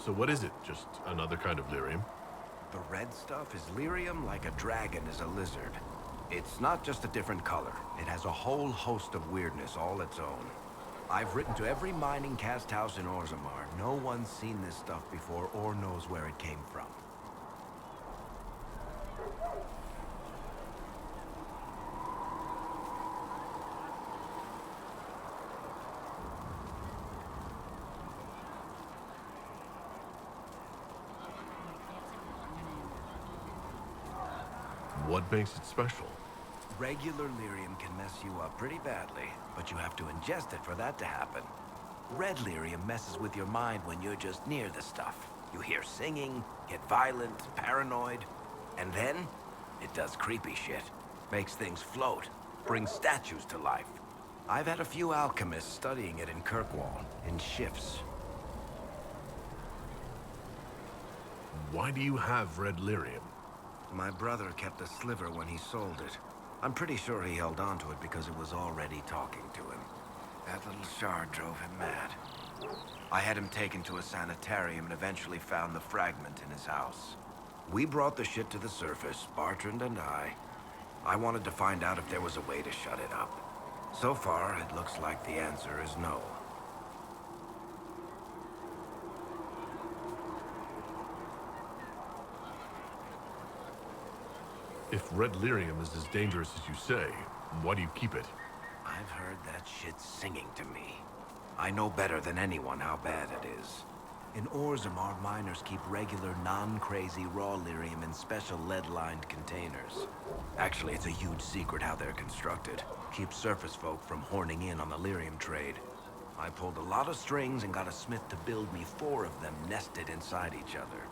So what is it? Just another kind of lyrium? The red stuff is lyrium like a dragon is a lizard. It's not just a different color. It has a whole host of weirdness all its own. I've written to every mining cast house in Orzammar. No one's seen this stuff before or knows where it came from. What makes it special? Regular lyrium can mess you up pretty badly, but you have to ingest it for that to happen. Red lyrium messes with your mind when you're just near the stuff. You hear singing, get violent, paranoid, and then it does creepy shit. Makes things float, brings statues to life. I've had a few alchemists studying it in Kirkwall, in shifts. Why do you have red lyrium? My brother kept a sliver when he sold it. I'm pretty sure he held on to it because it was already talking to him. That little shard drove him mad. I had him taken to a sanitarium and eventually found the fragment in his house. We brought the shit to the surface, Bartrand and I. I wanted to find out if there was a way to shut it up. So far, it looks like the answer is no. If red lyrium is as dangerous as you say, why do you keep it? I've heard that shit singing to me. I know better than anyone how bad it is. In Orzammar, miners keep regular, non-crazy raw lyrium in special lead-lined containers. Actually, it's a huge secret how they're constructed. Keeps surface folk from horning in on the lyrium trade. I pulled a lot of strings and got a smith to build me 4 of them nested inside each other.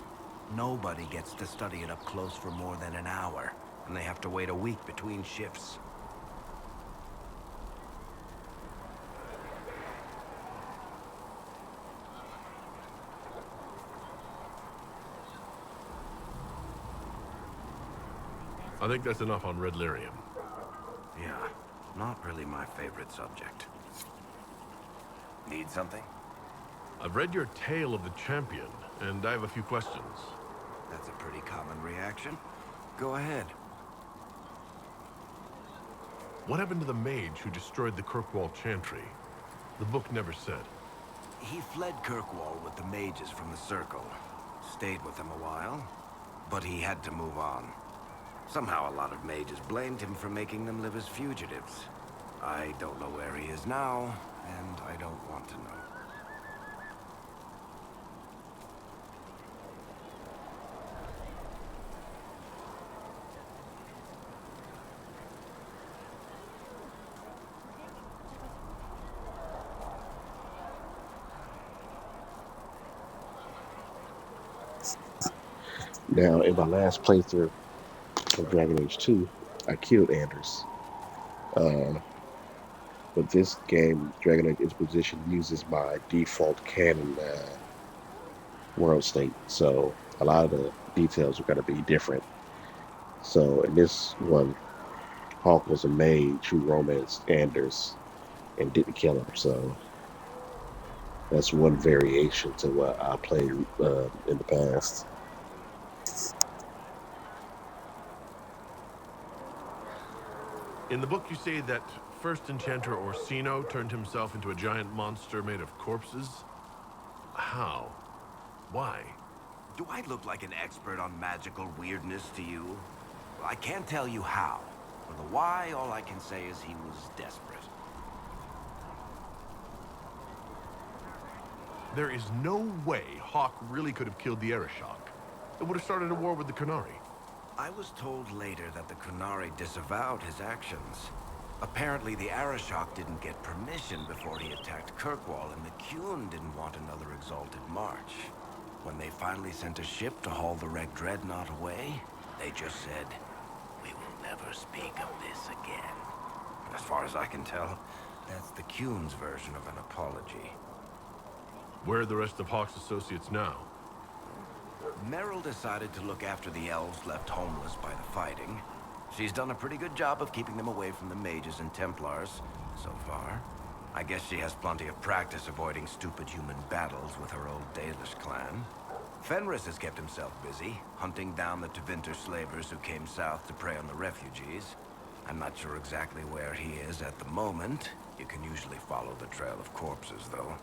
Nobody gets to study it up close for more than an hour, and they have to wait a week between shifts. I think that's enough on red lyrium. Yeah, not really my favorite subject. Need something? I've read your Tale of the Champion, and I have a few questions. That's a pretty common reaction. Go ahead. What happened to the mage who destroyed the Kirkwall Chantry? The book never said. He fled Kirkwall with the mages from the Circle. Stayed with them a while, but he had to move on. Somehow a lot of mages blamed him for making them live as fugitives. I don't know where he is now, and I don't want to know. Now, in my last playthrough of Dragon Age 2, I killed Anders. Uh, but this game, Dragon Age Inquisition, uses my default canon world state. So a lot of the details are going to be different. So in this one, Hawk was a mage who romanced Anders and didn't kill him. So that's one variation to what I played in the past. In the book, you say that first enchanter Orsino turned himself into a giant monster made of corpses. How? Why? Do I look like an expert on magical weirdness to you? Well, I can't tell you how. For the why, all I can say is he was desperate. There is no way Hawk really could have killed the Arishok. It would have started a war with the Qunari. I was told later that the Qunari disavowed his actions. Apparently, the Arishok didn't get permission before he attacked Kirkwall, and the Qun didn't want another exalted march. When they finally sent a ship to haul the Red Dreadnought away, they just said, "We will never speak of this again." As far as I can tell, that's the Qun's version of an apology. Where are the rest of Hawk's associates now? Meryl decided to look after the elves left homeless by the fighting. She's done a pretty good job of keeping them away from the mages and Templars, so far. I guess she has plenty of practice avoiding stupid human battles with her old Dalish clan. Fenris has kept himself busy, hunting down the Tevinter slavers who came south to prey on the refugees. I'm not sure exactly where he is at the moment. You can usually follow the trail of corpses, though.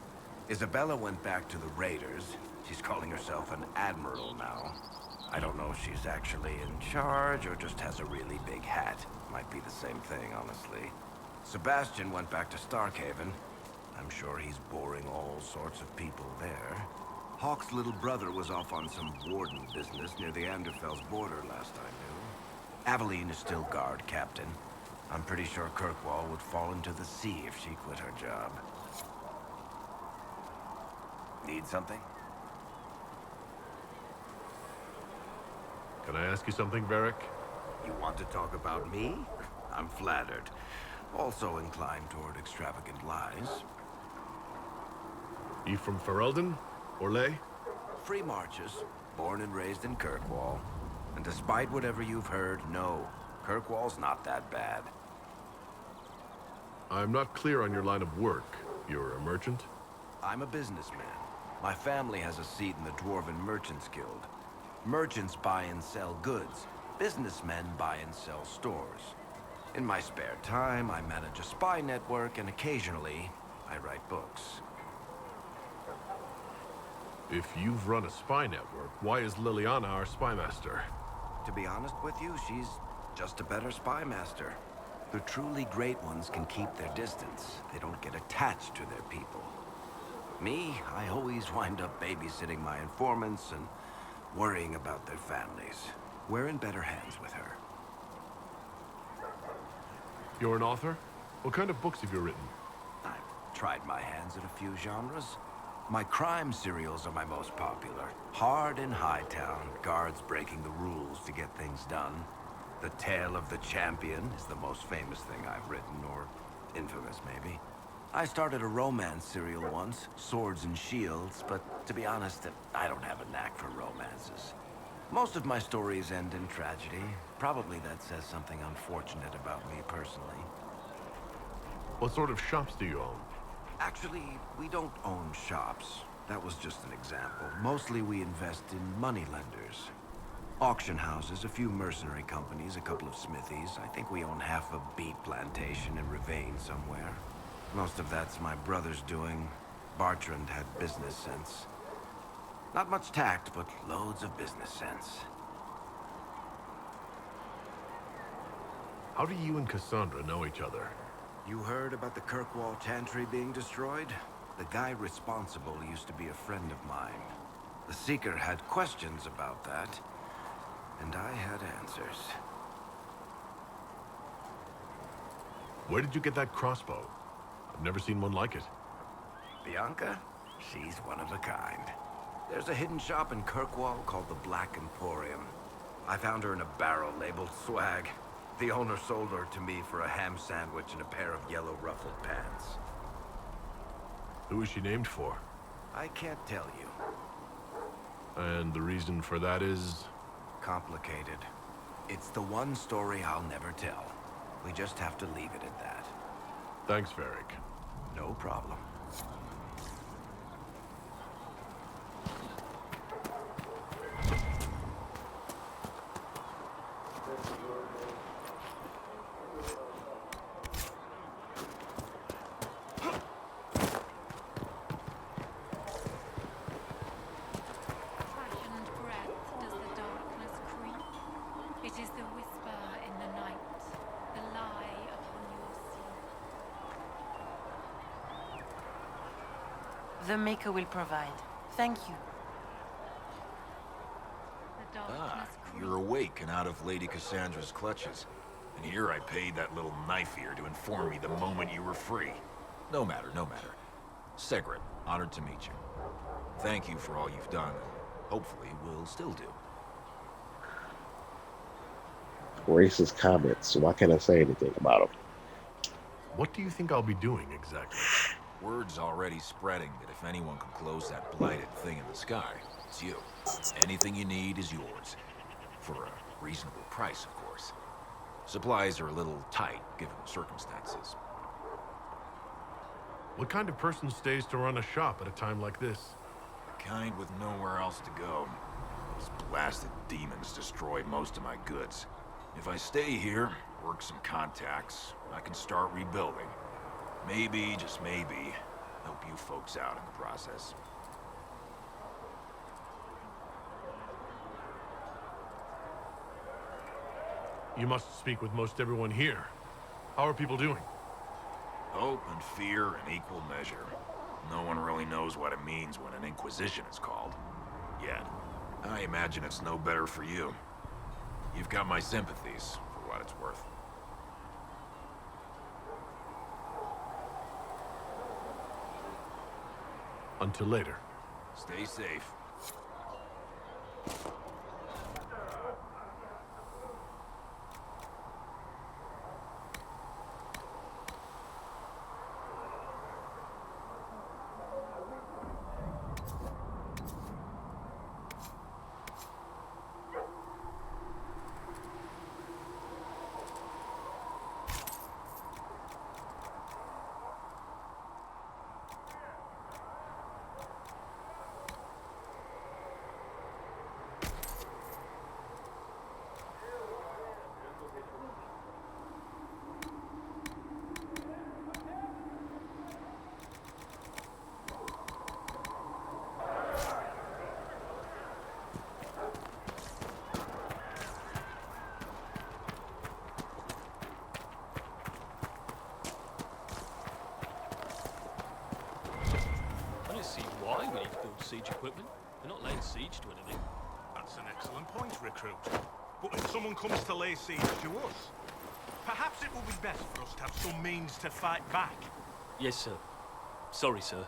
Isabella went back to the raiders. She's calling herself an admiral now. I don't know if she's actually in charge or just has a really big hat. Might be the same thing, honestly. Sebastian went back to Starkhaven. I'm sure he's boring all sorts of people there. Hawk's little brother was off on some warden business near the Anderfell's border last I knew. Aveline is still guard captain. I'm pretty sure Kirkwall would fall into the sea if she quit her job. Need something? Can I ask you something, Varric? You want to talk about me? I'm flattered. Also inclined toward extravagant lies. You from Ferelden? Orlais? Free marches, born and raised in Kirkwall. And despite whatever you've heard, no, Kirkwall's not that bad. I'm not clear on your line of work. You're a merchant? I'm a businessman. My family has a seat in the Dwarven Merchants Guild. Merchants buy and sell goods. Businessmen buy and sell stores. In my spare time, I manage a spy network, and occasionally, I write books. If you've run a spy network, why is Liliana our spy master? To be honest with you, she's just a better spy master. The truly great ones can keep their distance. They don't get attached to their people. Me, I always wind up babysitting my informants and worrying about their families. We're in better hands with her. You're an author? What kind of books have you written? I've tried my hands at a few genres. My crime serials are my most popular. Hard in Hightown, guards breaking the rules to get things done. The Tale of the Champion is the most famous thing I've written, or infamous maybe. I started a romance serial once, Swords and Shields, but to be honest, I don't have a knack for romances. Most of my stories end in tragedy. Probably that says something unfortunate about me personally. What sort of shops do you own? Actually, we don't own shops. That was just an example. Mostly we invest in moneylenders. Auction houses, a few mercenary companies, a couple of smithies. I think we own half a beet plantation in Ravane somewhere. Most of that's my brother's doing. Bartrand had business sense. Not much tact, but loads of business sense. How do you and Cassandra know each other? You heard about the Kirkwall Chantry being destroyed? The guy responsible used to be a friend of mine. The Seeker had questions about that, and I had answers. Where did you get that crossbow? I've never seen one like it. Bianca? She's one of a kind. There's a hidden shop in Kirkwall called the Black Emporium. I found her in a barrel labeled swag. The owner sold her to me for a ham sandwich and a pair of yellow ruffled pants. Who is she named for? I can't tell you. And the reason for that is? Complicated. It's the one story I'll never tell. We just have to leave it at that. Thanks, Varric. No problem. Fashioned breath does the darkness creep. It is the whisper in the night, the lie upon your sleep. The Maker will provide. Thank you. The darkness You're awake and out of Lady Cassandra's clutches. And here I paid that little knife ear to inform me the moment you were free. No matter, no matter. Segret, honored to meet you. Thank you for all you've done, and hopefully will still do. Racist comments, so why can't I say anything about them? What do you think I'll be doing exactly? Word's already spreading that if anyone can close that blighted thing in the sky, it's you. Anything you need is yours. For a reasonable price, of course. Supplies are a little tight, given the circumstances. What kind of person stays to run a shop at a time like this? The kind with nowhere else to go. These blasted demons destroy most of my goods. If I stay here, work some contacts, I can start rebuilding. Maybe, just maybe, help you folks out in the process. You must speak with most everyone here. How are people doing? Hope and fear in equal measure. No one really knows what it means when an inquisition is called. Yet. I imagine it's no better for you. You've got my sympathies, for what it's worth. Until later. Stay safe. Why we need to build siege equipment? We're not laying siege to anything. That's an excellent point, recruit. But if someone comes to lay siege to us, perhaps it will be best for us to have some means to fight back. Yes, sir. Sorry, sir.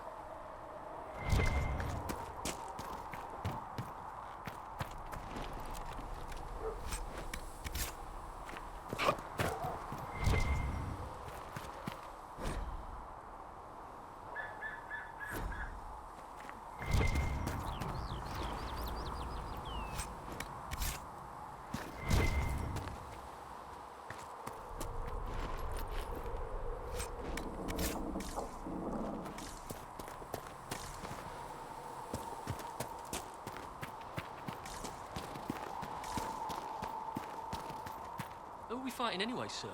Who are we fighting anyway, sir?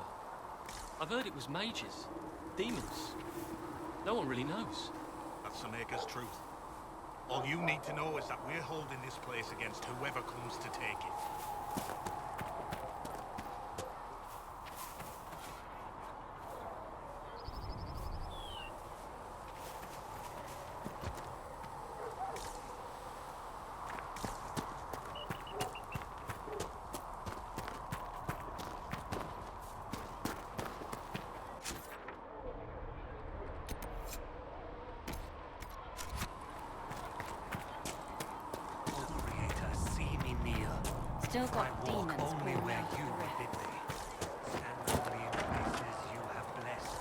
I've heard it was mages. Demons. No one really knows. That's the Maker's truth. All you need to know is that we're holding this place against whoever comes to take it. still got demons only pouring where out of you the would rift. bid me. Stand only in places you have blessed.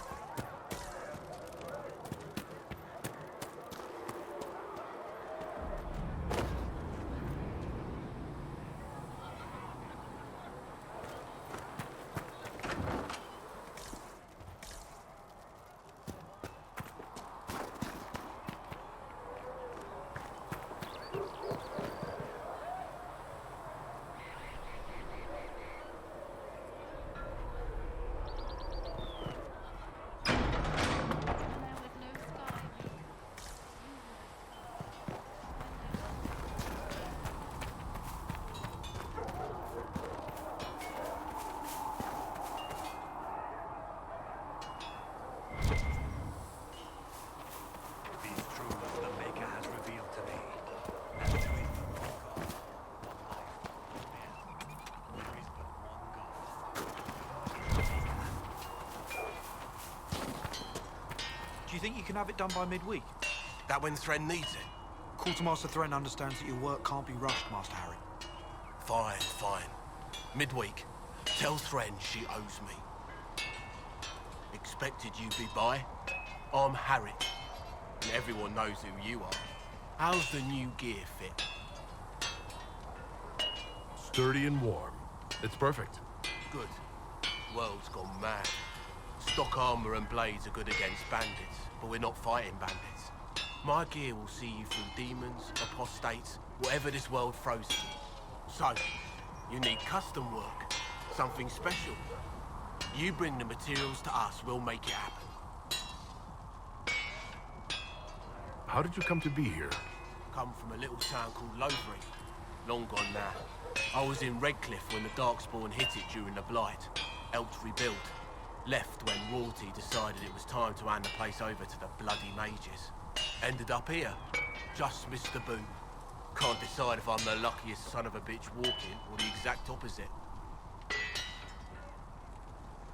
These truths the Maker has revealed to me. And there is but one God, one life, one death. There is but one God. Do you think you can have it done by midweek? That when Thren needs it? Quartermaster Thren understands that your work can't be rushed, Master Harry. Fine, fine. Midweek. Tell Thren she owes me. Expected you be by. I'm Harry. And everyone knows who you are. How's the new gear fit? Sturdy and warm. It's perfect. Good. World's gone mad. Stock armor and blades are good against bandits, but we're not fighting bandits. My gear will see you through demons, apostates, whatever this world throws at you. So, you need custom work. Something special. You bring the materials to us, we'll make it happen. How did you come to be here? Come from a little town called Lothbury. Long gone now. I was in Redcliffe when the Darkspawn hit it during the Blight. Helped rebuild. Left when royalty decided it was time to hand the place over to the bloody mages. Ended up here. Just missed the boom. Can't decide if I'm the luckiest son of a bitch walking or the exact opposite.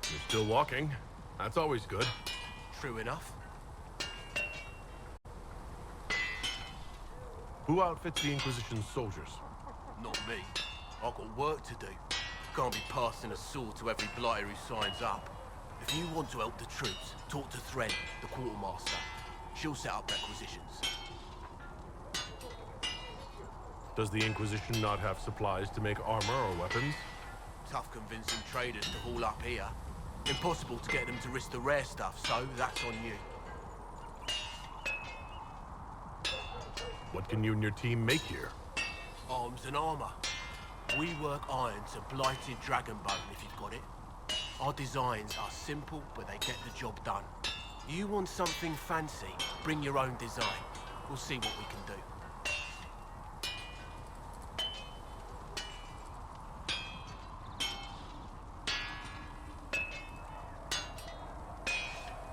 You're still walking. That's always good. True enough. Who outfits the Inquisition's soldiers? Not me. I've got work to do. Can't be passing a sword to every blighter who signs up. If you want to help the troops, talk to Thren, the quartermaster. She'll set up requisitions. Does the Inquisition not have supplies to make armor or weapons? Tough convincing traders to haul up here. Impossible to get them to risk the rare stuff, so that's on you. What can you and your team make here? Arms and armor. We work iron to blighted dragonbone if you've got it. Our designs are simple, but they get the job done. You want something fancy, bring your own design. We'll see what we can do.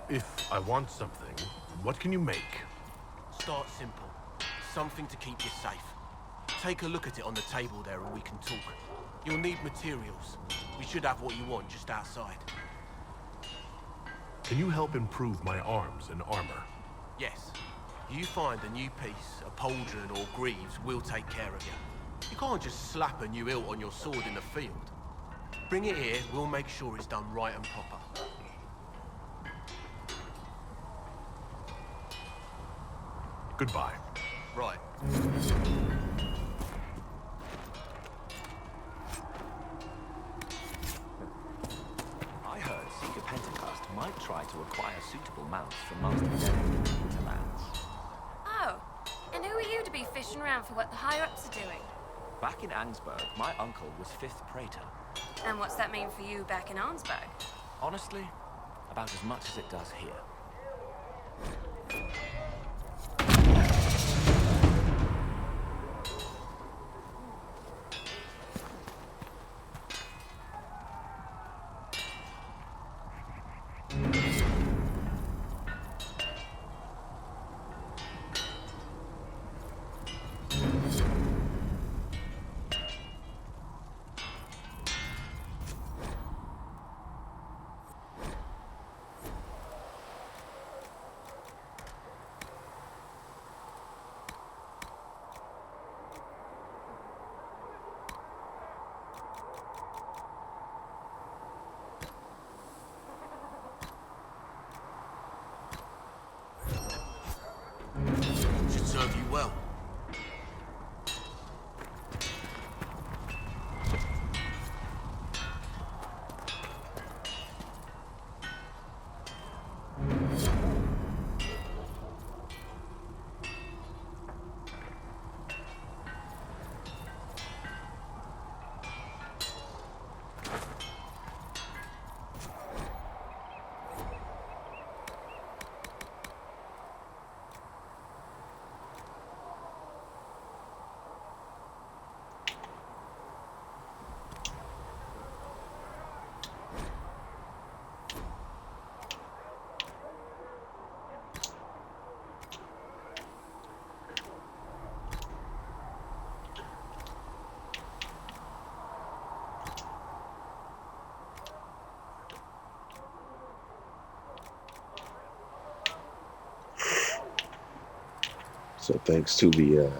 If I want something, what can you make? Start simple. Something to keep you safe. Take a look at it on the table there and we can talk. You'll need materials. We should have what you want just outside. Can you help improve my arms and armor? Yes. You find a new piece, a pauldron or greaves, we'll take care of you. You can't just slap a new hilt on your sword in the field. Bring it here, we'll make sure it's done right and proper. Goodbye. Right. I heard Seeker Pentecost might try to acquire suitable mounts from Master Derek in the hinterlands. Oh, and who are you to be fishing around for what the higher-ups are doing? Back in Angsburg, my uncle was 5th Praetor. And what's that mean for you back in Arnsberg? Honestly, about as much as it does here. So thanks to the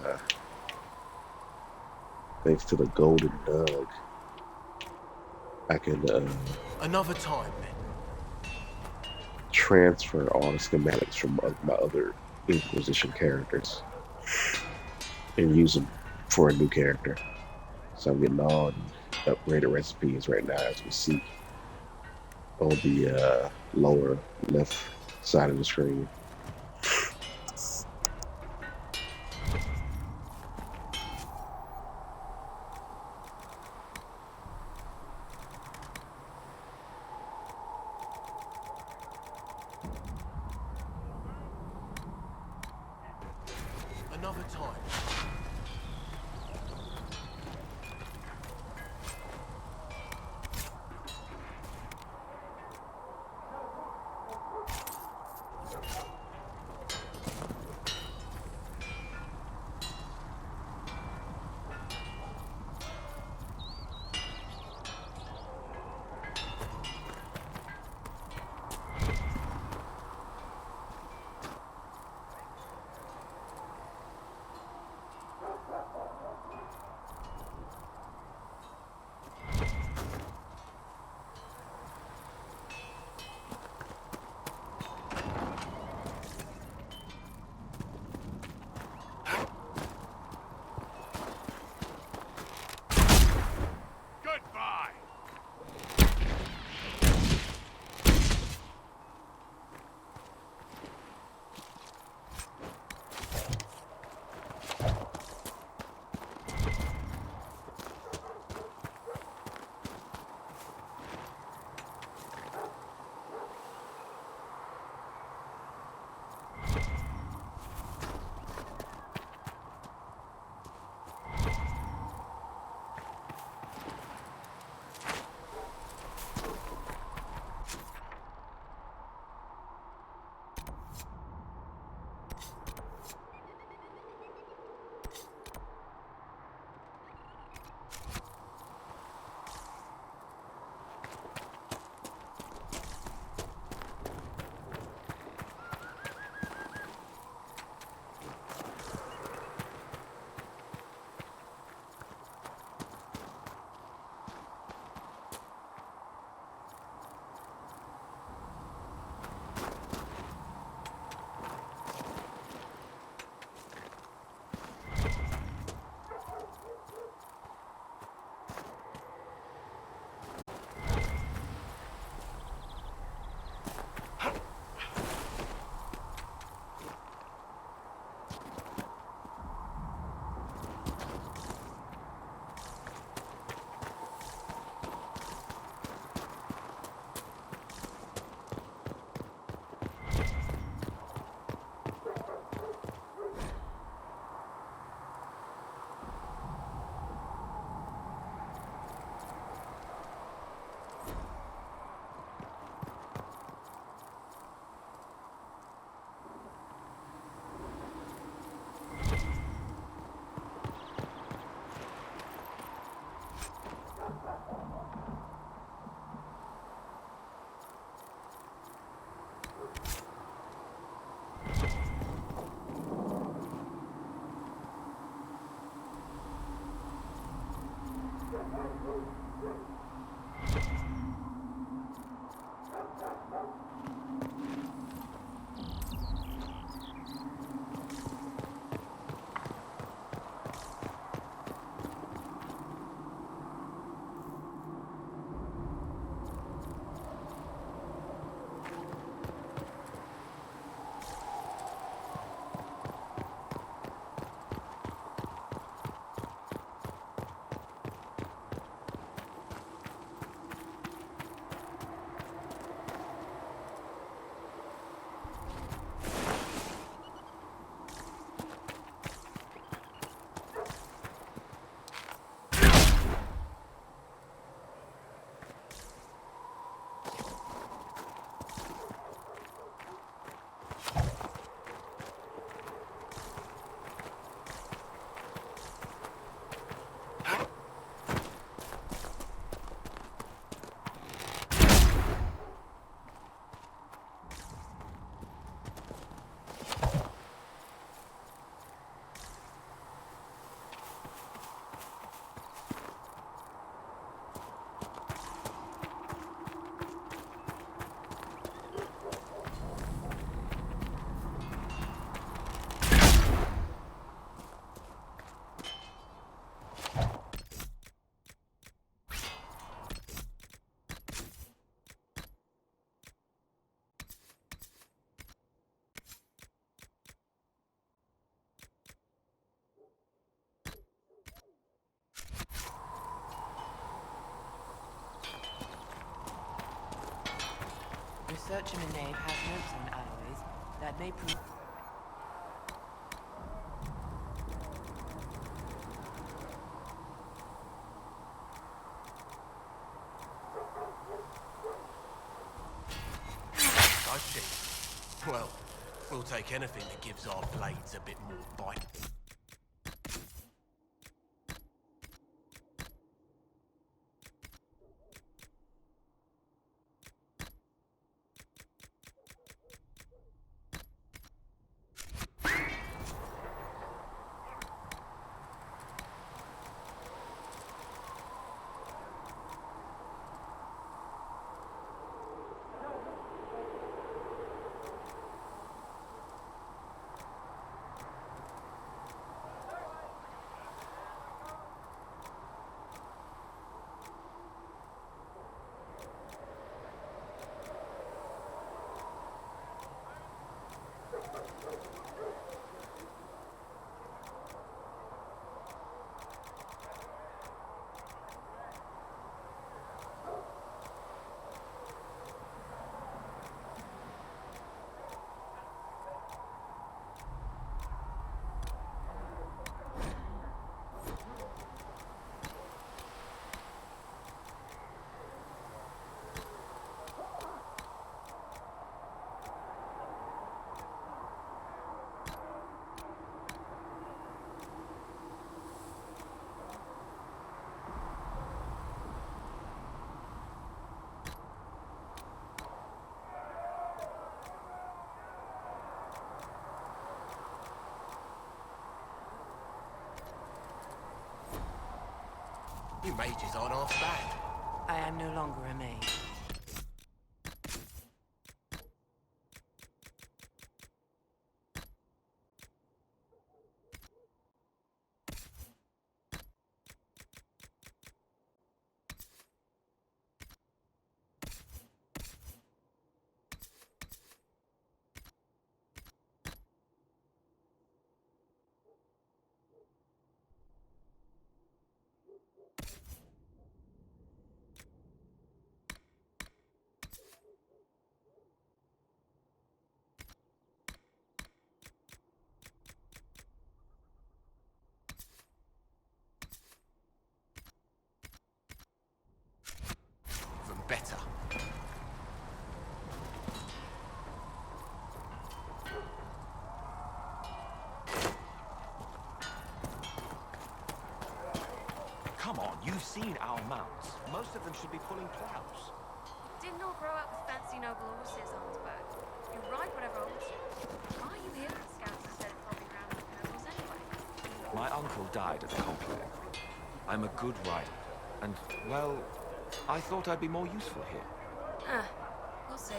golden nug, I can Another time, then. transfer all the schematics from my other Inquisition characters and use them for a new character. So I'm getting all the upgraded recipes right now as we see on the lower left side of the screen. Another time. Research in the nave has notes on alloys that may prove... I see. Well, we'll take anything that gives our blades a bit more bite. You mages aren't half bad. I am no longer a mage. Even better. Come on, you've seen our mounts. Most of them should be pulling plows. Didn't all grow up with fancy noble horses, Arnsberg. You ride whatever holds you. Why are you here with scouts instead of popping around with nobles anyway? My uncle died at the conclave. I'm a good rider, and, well, I thought I'd be more useful here. Ah, we'll see.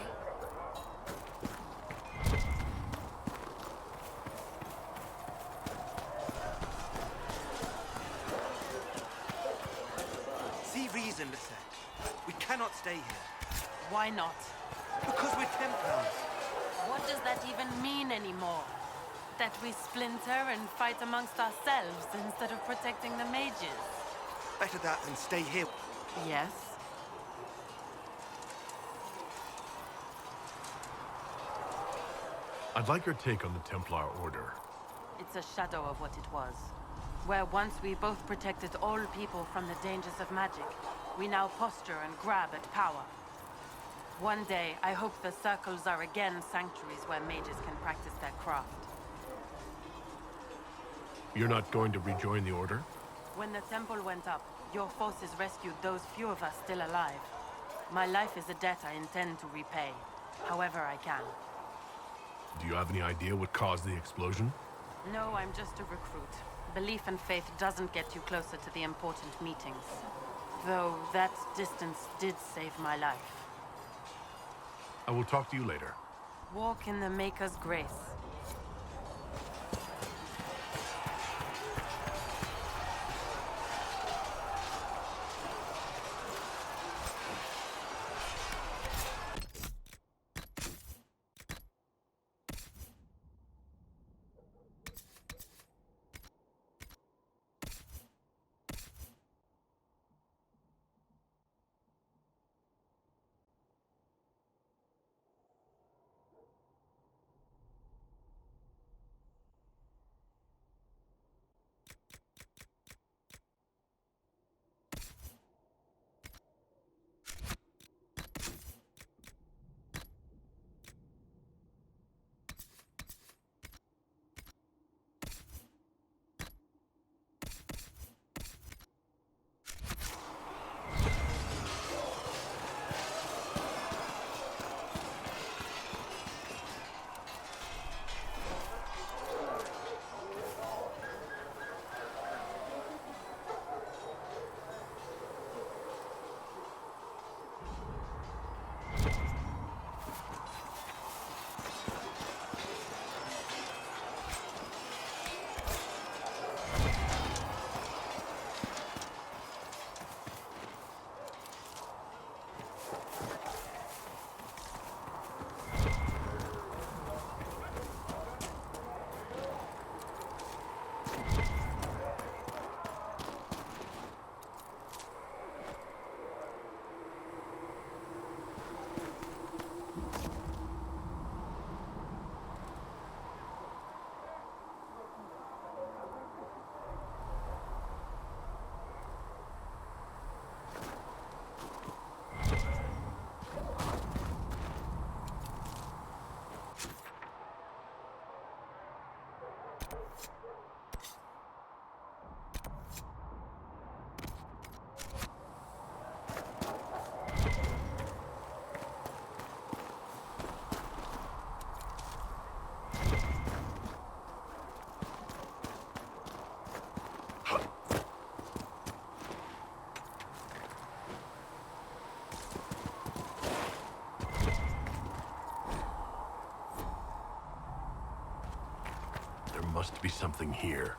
See reason, Lisette. We cannot stay here. Why not? Because we're Templars. What does that even mean anymore? That we splinter and fight amongst ourselves instead of protecting the mages? Better that than stay here. Yes? I'd like your take on the Templar Order. It's a shadow of what it was. Where once we both protected all people from the dangers of magic, we now posture and grab at power. One day, I hope the circles are again sanctuaries where mages can practice their craft. You're not going to rejoin the Order? When the temple went up, your forces rescued those few of us still alive. My life is a debt I intend to repay, however I can. Do you have any idea what caused the explosion? No, I'm just a recruit. Belief and faith doesn't get you closer to the important meetings. Though that distance did save my life. I will talk to you later. Walk in the Maker's grace. There must be something here.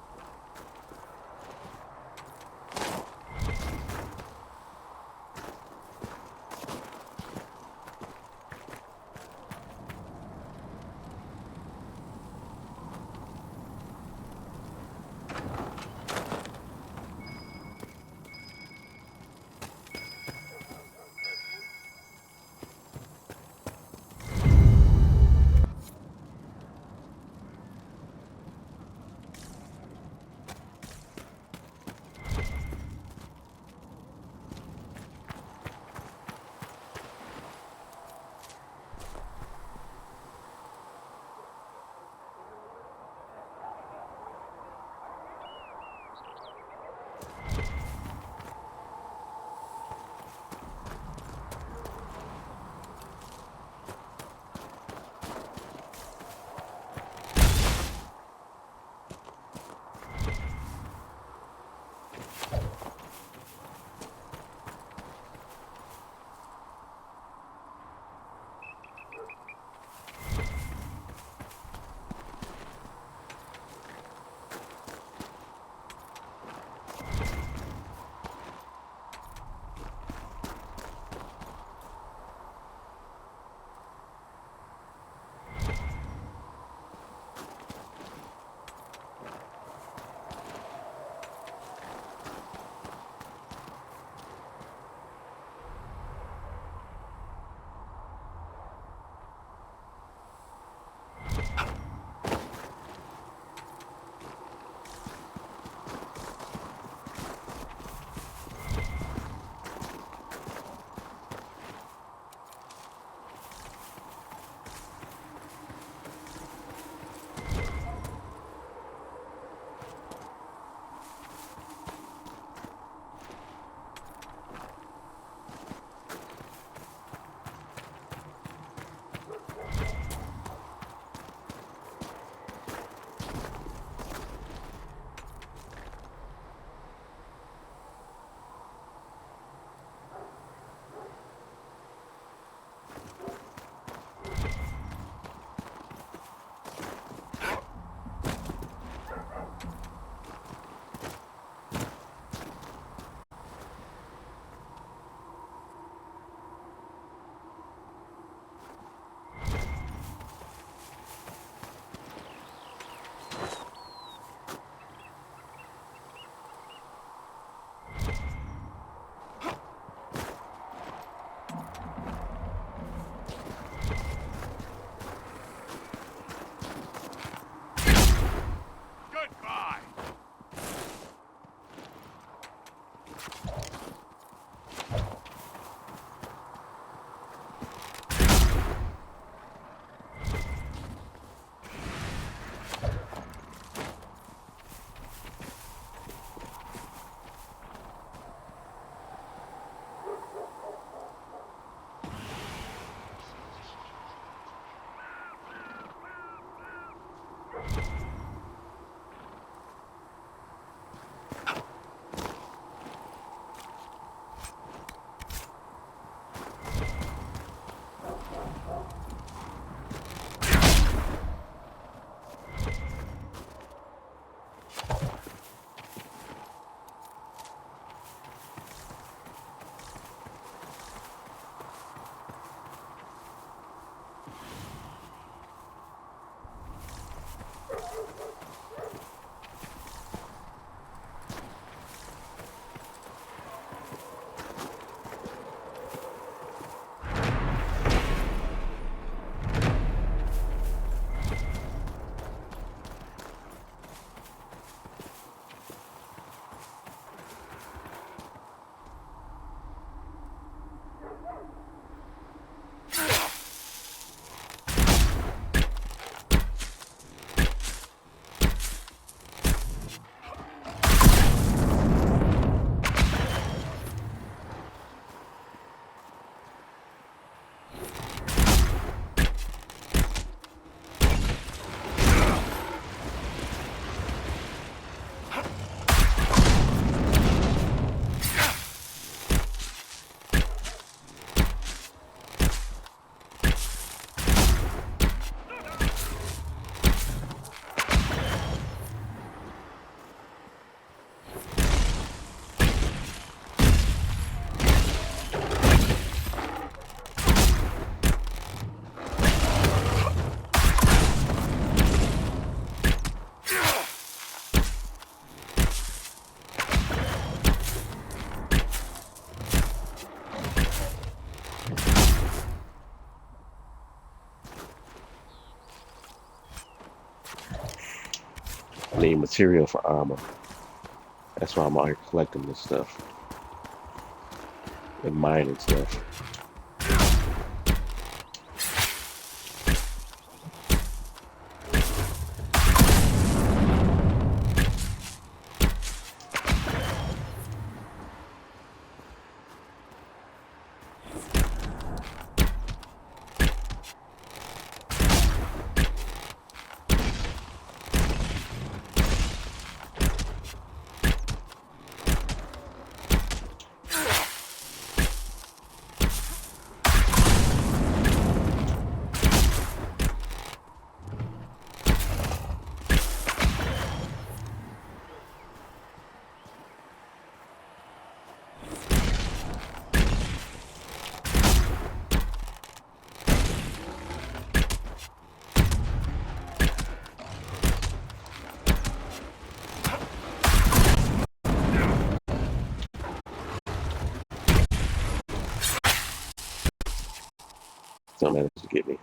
I need material for armor. That's why I'm out here collecting this stuff and mining stuff. Don't manage to get me.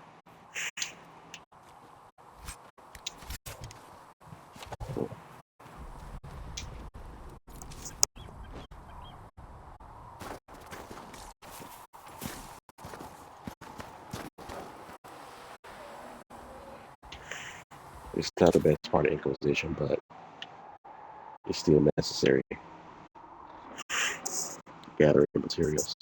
It's not the best part of Inquisition, but it's still necessary. Gathering materials.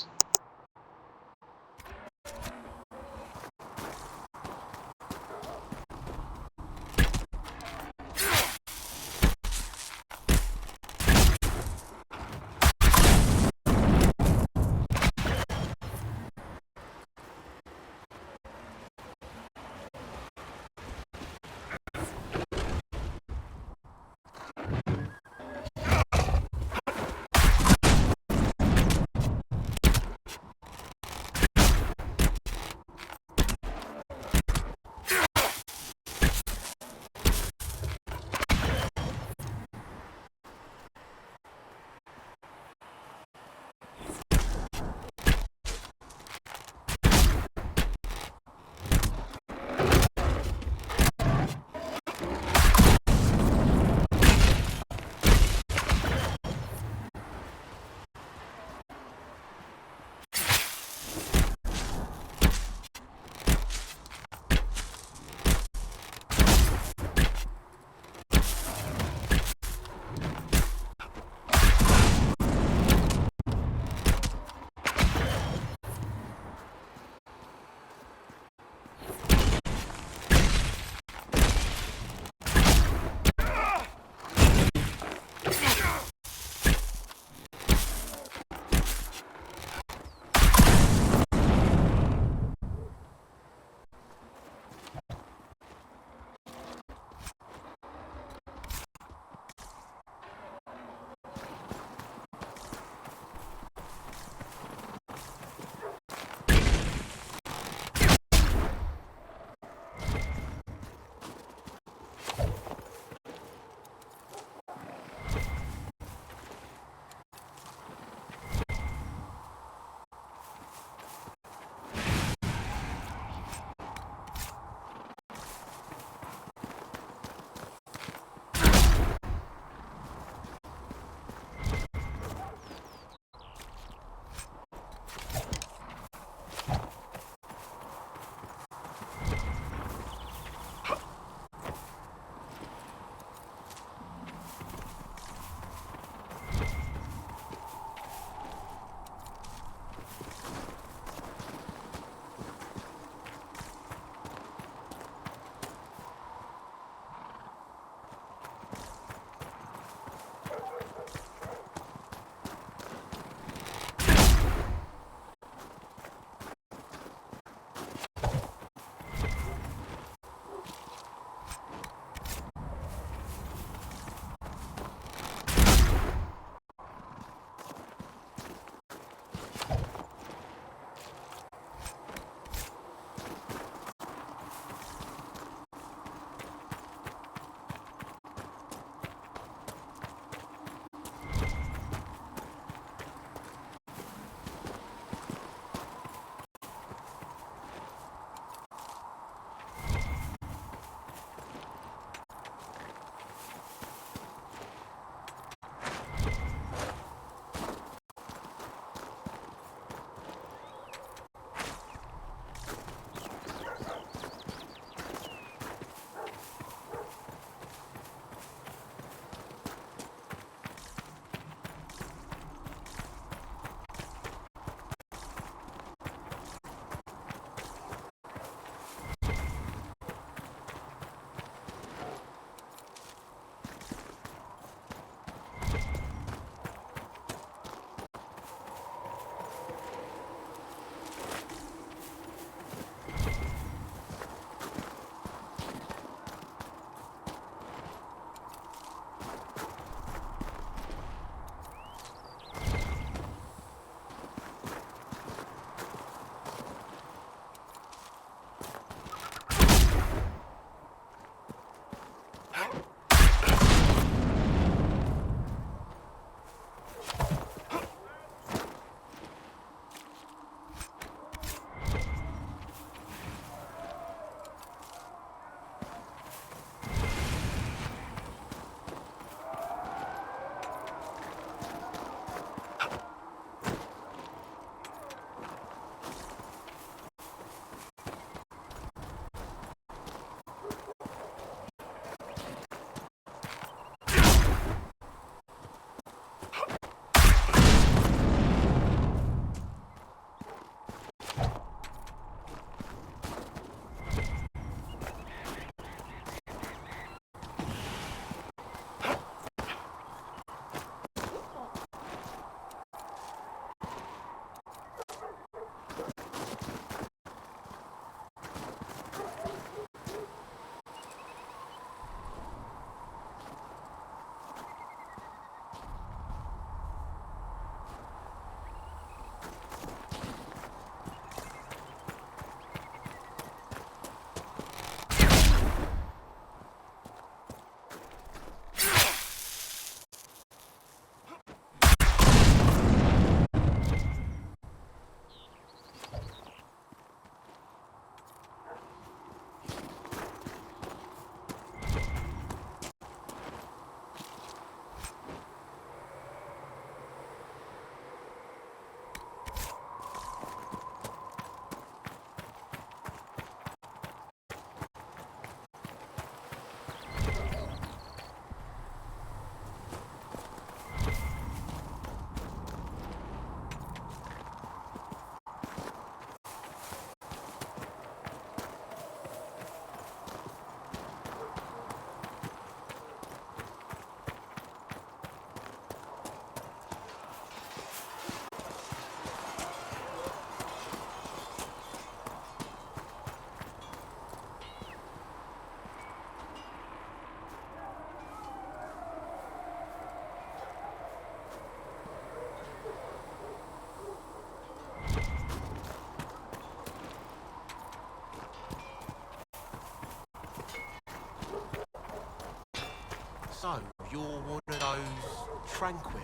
So, you're one of those tranquil.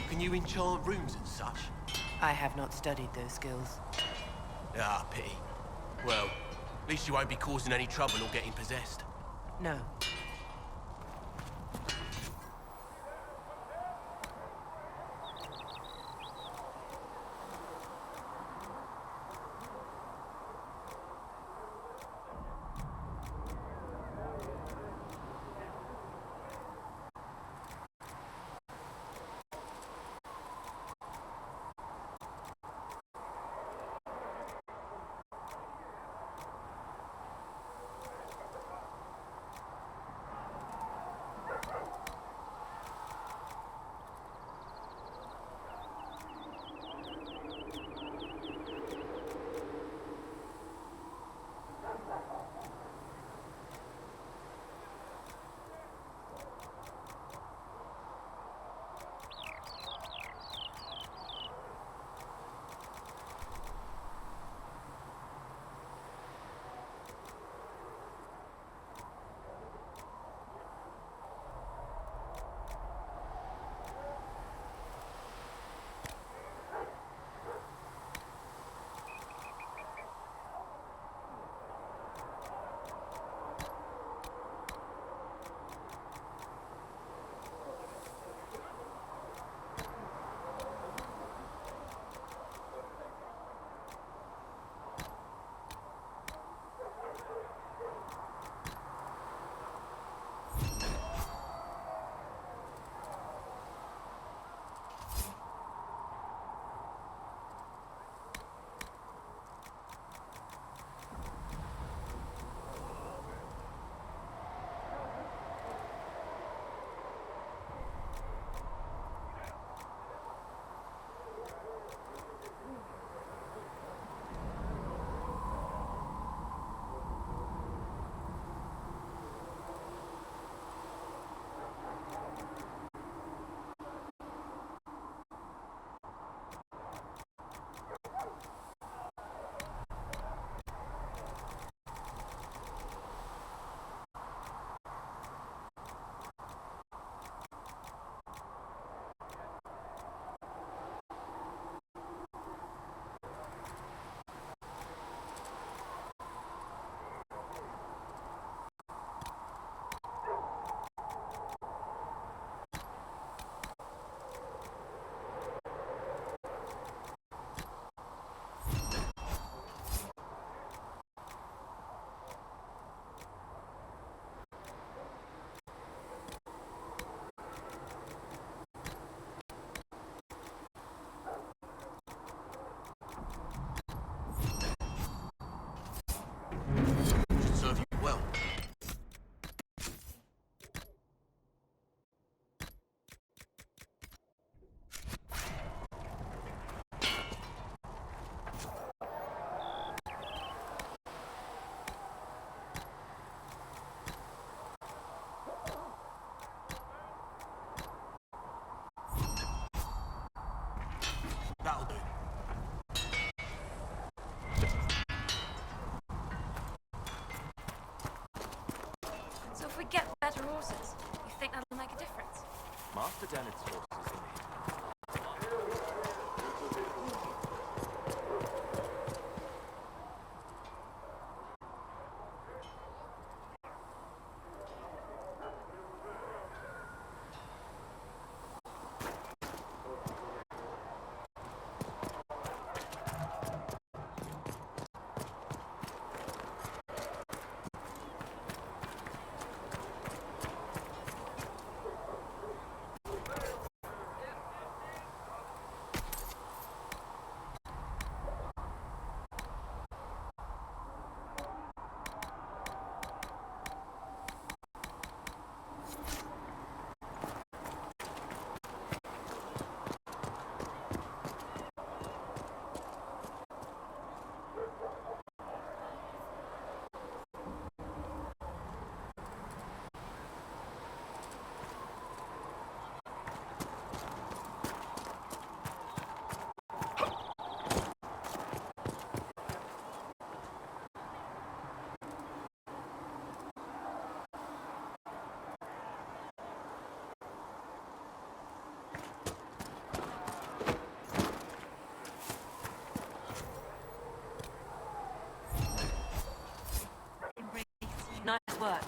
Can you enchant rooms and such? I have not studied those skills. Ah, pity. Well, at least you won't be causing any trouble or getting possessed. No. Should serve you well. That'll do. So if we get better horses, you think that'll make a difference? Master Dennett's horses in here. work.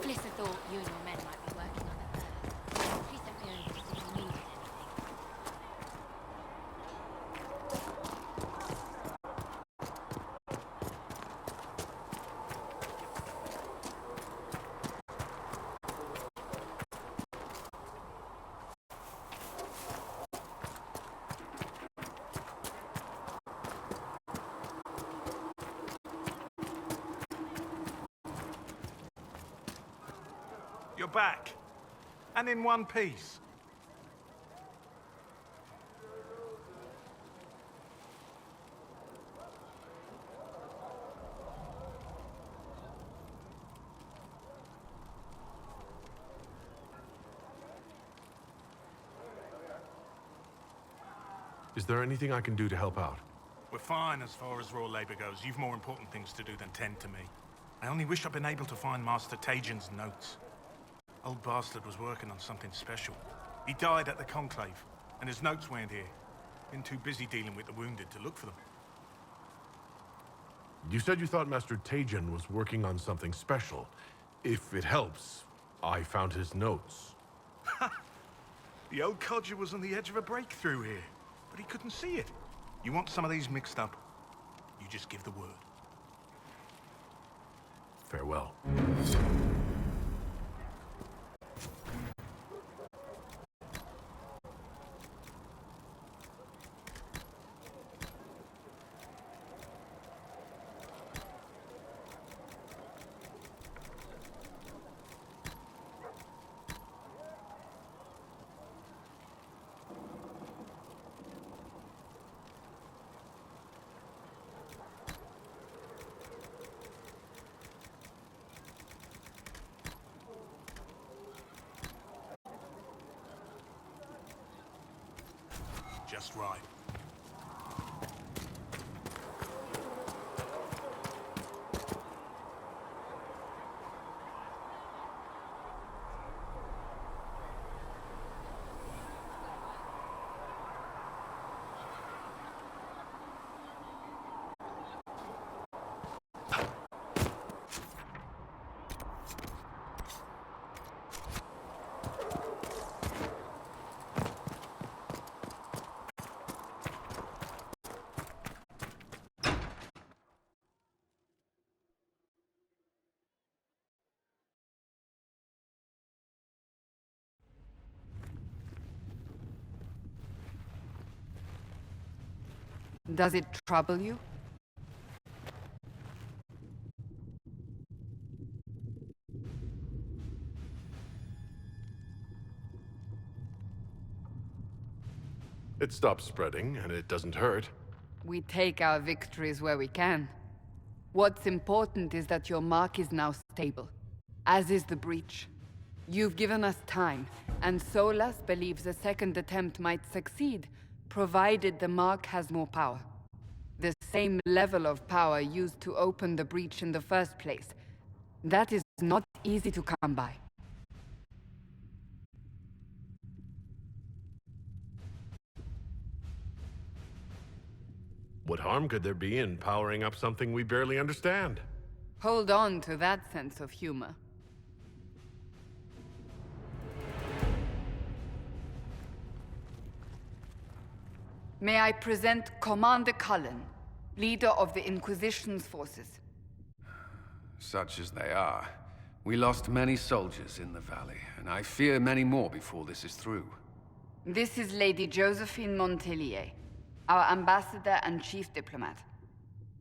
Fliss thought you and your men might be working on it there. Please send me over if you need it. You're back. And in one piece. Is there anything I can do to help out? We're fine as far as raw labor goes. You've more important things to do than tend to me. I only wish I'd been able to find Master Tajan's notes. Old bastard was working on something special. He died at the Conclave, and his notes weren't here. Been too busy dealing with the wounded to look for them. You said you thought Master Tajan was working on something special. If it helps, I found his notes. The old codger was on the edge of a breakthrough here, but he couldn't see it. You want some of these mixed up, you just give the word. Farewell. Just right. Does it trouble you? It stops spreading, and it doesn't hurt. We take our victories where we can. What's important is that your mark is now stable, as is the breach. You've given us time, and Solas believes a second attempt might succeed, provided the mark has more power. The same level of power used to open the breach in the first place. That is not easy to come by. What harm could there be in powering up something we barely understand? Hold on to that sense of humor. May I present Commander Cullen, leader of the Inquisition's forces. Such as they are. We lost many soldiers in the valley, and I fear many more before this is through. This is Lady Josephine Montelier, our ambassador and chief diplomat.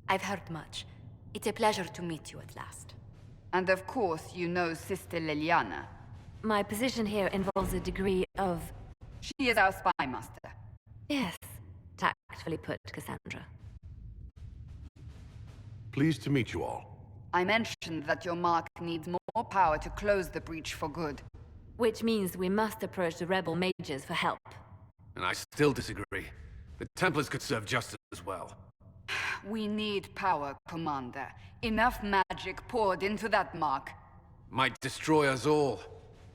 I've heard much. It's a pleasure to meet you at last. And of course, you know Sister Liliana. My position here involves a degree of... She is our spy master. Yes, tactfully put, Cassandra. Pleased to meet you all. I mentioned that your mark needs more power to close the breach for good. Which means we must approach the rebel mages for help. And I still disagree. The Templars could serve just as well. We need power, Commander. Enough magic poured into that mark. Might destroy us all.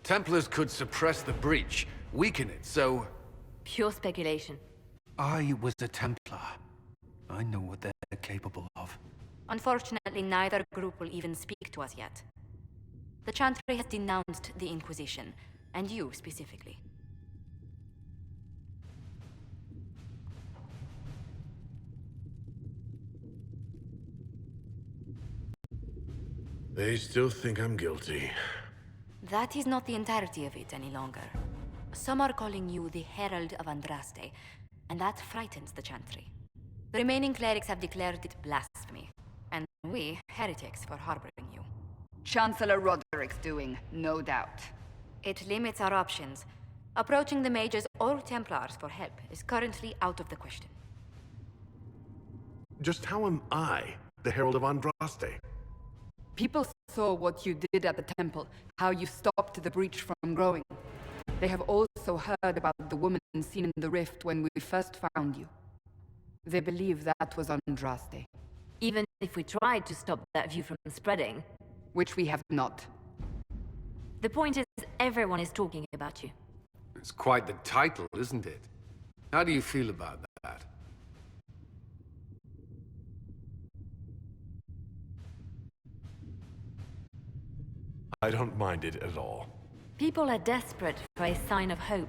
Templars could suppress the breach, weaken it, so... Pure speculation. I was a Templar. I know what they're capable of. Unfortunately, neither group will even speak to us yet. The Chantry has denounced the Inquisition, and you specifically. They still think I'm guilty. That is not the entirety of it any longer. Some are calling you the Herald of Andraste, and that frightens the Chantry. The remaining clerics have declared it blasphemy, and we, heretics, for harboring you. Chancellor Roderick's doing, no doubt. It limits our options. Approaching the mages or Templars for help is currently out of the question. Just how am I the Herald of Andraste? People saw what you did at the temple, how you stopped the breach from growing. They have also heard about the woman seen in the rift when we first found you. They believe that was Andraste. Even if we tried to stop that view from spreading... Which we have not. The point is, everyone is talking about you. It's quite the title, isn't it? How do you feel about that? I don't mind it at all. People are desperate for a sign of hope.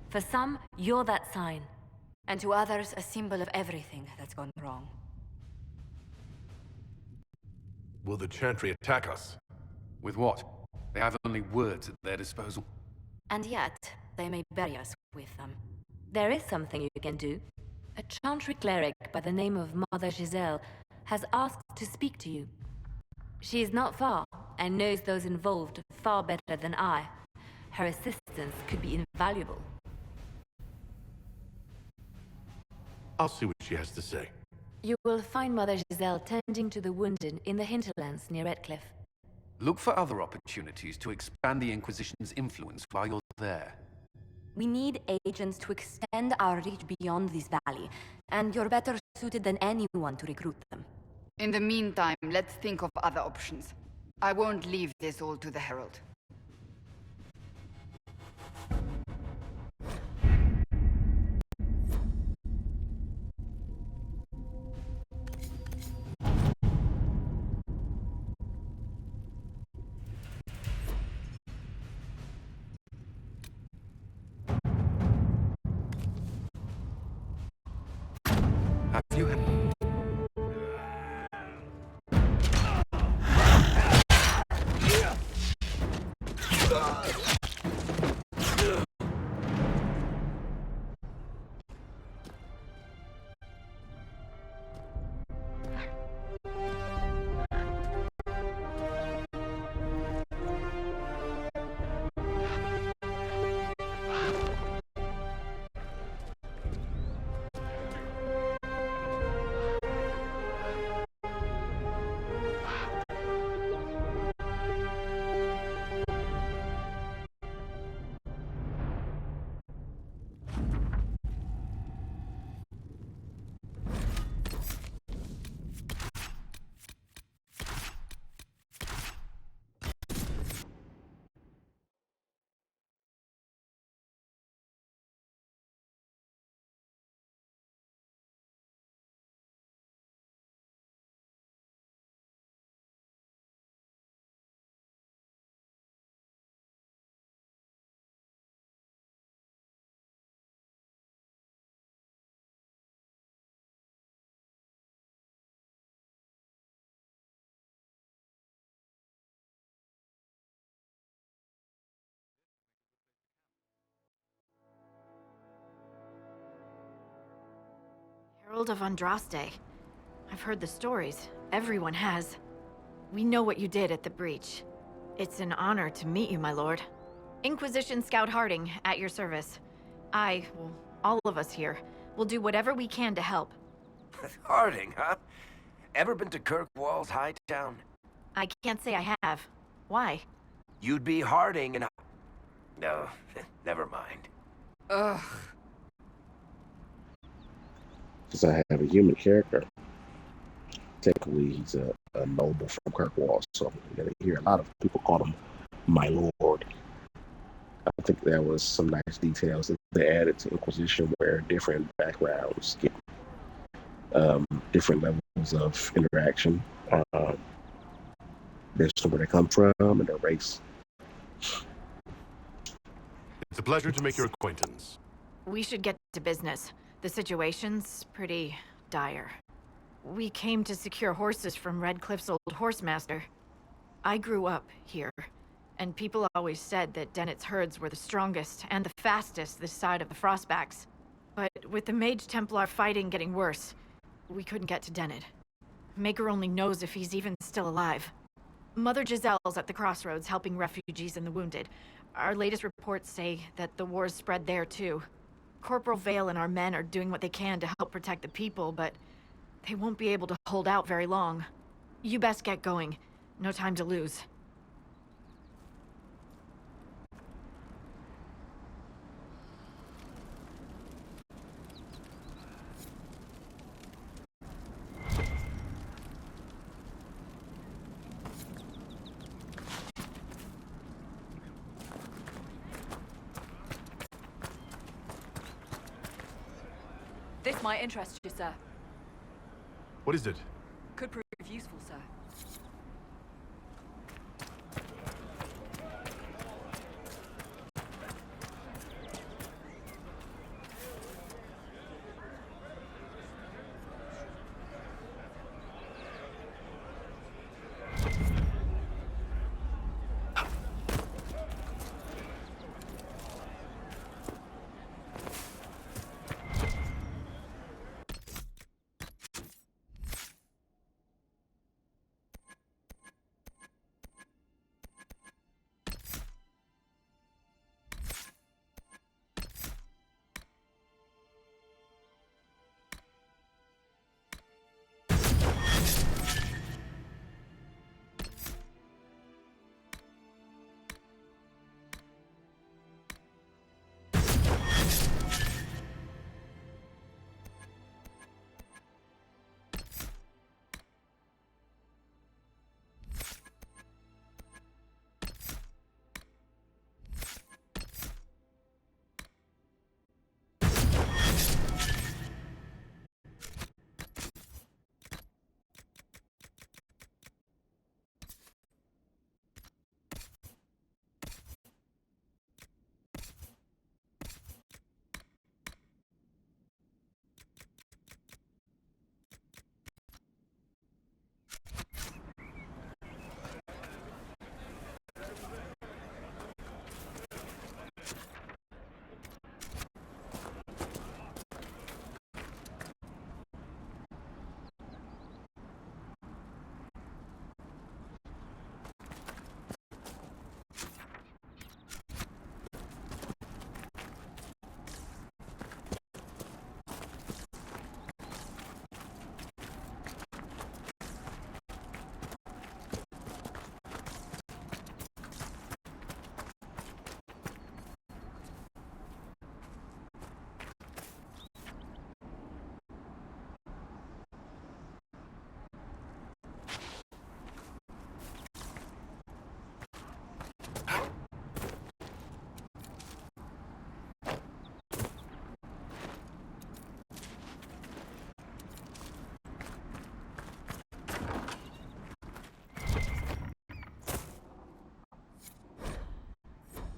For some, you're that sign. And to others, a symbol of everything that's gone wrong. Will the Chantry attack us? With what? They have only words at their disposal. And yet, they may bury us with them. There is something you can do. A Chantry cleric by the name of Mother Giselle has asked to speak to you. She is not far, and knows those involved far better than I. Her assistance could be invaluable. I'll see what she has to say. You will find Mother Giselle tending to the wounded in the hinterlands near Redcliffe. Look for other opportunities to expand the Inquisition's influence while you're there. We need agents to extend our reach beyond this valley, and you're better suited than anyone to recruit them. In the meantime, let's think of other options. I won't leave this all to the Herald. Have you had... Herald of Andraste. I've heard the stories. Everyone has. We know what you did at the breach. It's an honor to meet you, my lord. Inquisition Scout Harding, at your service. Well, all of us here, will do whatever we can to help. Harding, huh? Ever been to Kirkwall's Hightown? I can't say I have. Why? You'd be Harding and... No, never mind. Ugh. Because I have a human character. technically he's a noble from Kirkwall, so you hear a lot of people call him my lord. I think that was some nice details that they added to Inquisition, where different backgrounds get different levels of interaction based on where they come from and their race. It's a pleasure to make your acquaintance. We should get to business. The situation's pretty dire. We came to secure horses from Redcliffe's old horsemaster. I grew up here, and people always said that Dennett's herds were the strongest and the fastest this side of the Frostbacks. But with the Mage Templar fighting getting worse, we couldn't get to Dennett. Maker only knows if he's even still alive. Mother Giselle's at the crossroads helping refugees and the wounded. Our latest reports say that the war's spread there too. Corporal Vale and our men are doing what they can to help protect the people, but they won't be able to hold out very long. You best get going. No time to lose. This might interest you, sir. What is it? Could prove useful, sir.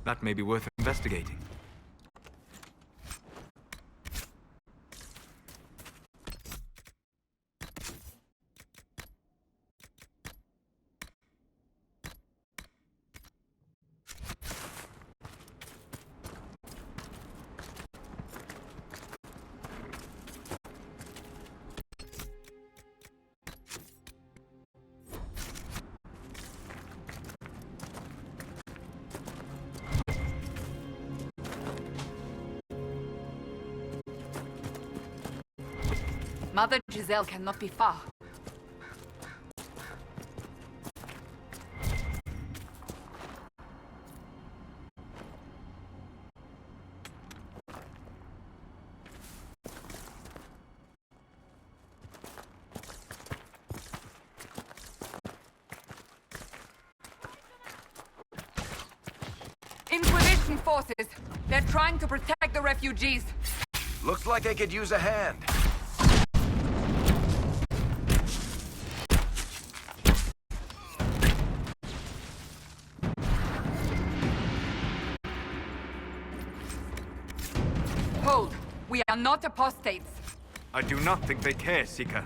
That may be worth investigating. Mother Giselle cannot be far. Inquisition forces! They're trying to protect the refugees! Looks like I could use a hand. Hold! We are not apostates! I do not think they care, Seeker.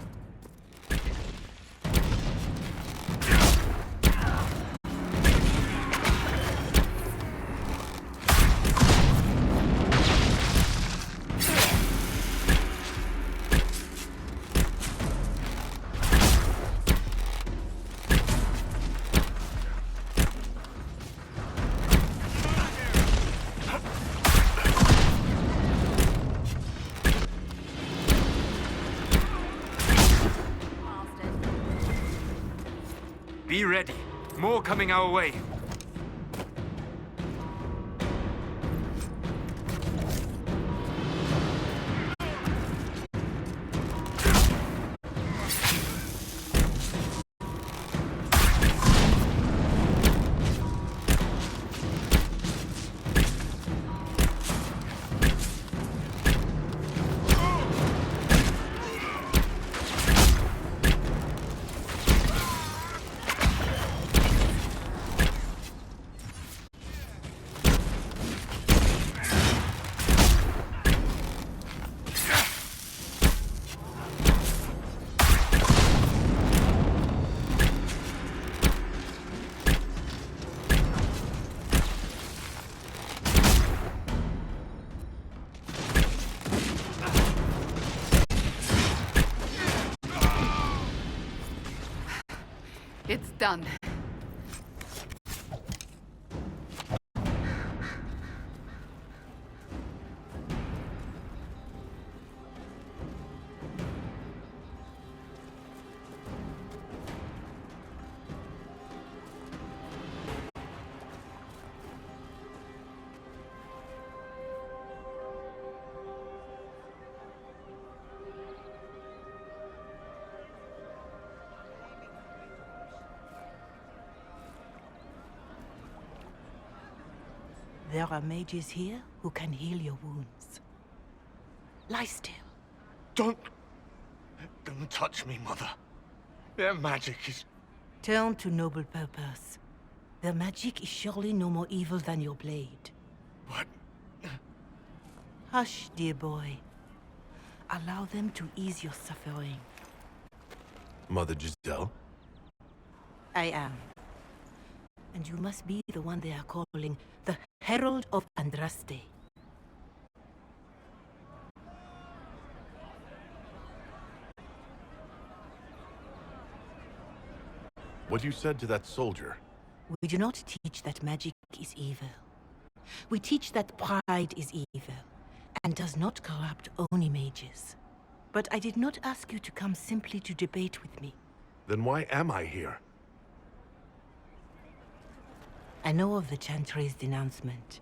Be ready. More coming our way. It's done. There are mages here who can heal your wounds. Lie still. Don't touch me, Mother. Their magic is... Turn to noble purpose. Their magic is surely no more evil than your blade. What? Hush, dear boy. Allow them to ease your suffering. Mother Giselle? I am. And you must be the one they are calling the Herald of Andraste. What you said to that soldier? We do not teach that magic is evil. We teach that pride is evil, and does not corrupt only mages. But I did not ask you to come simply to debate with me. Then why am I here? I know of the Chantry's denouncement,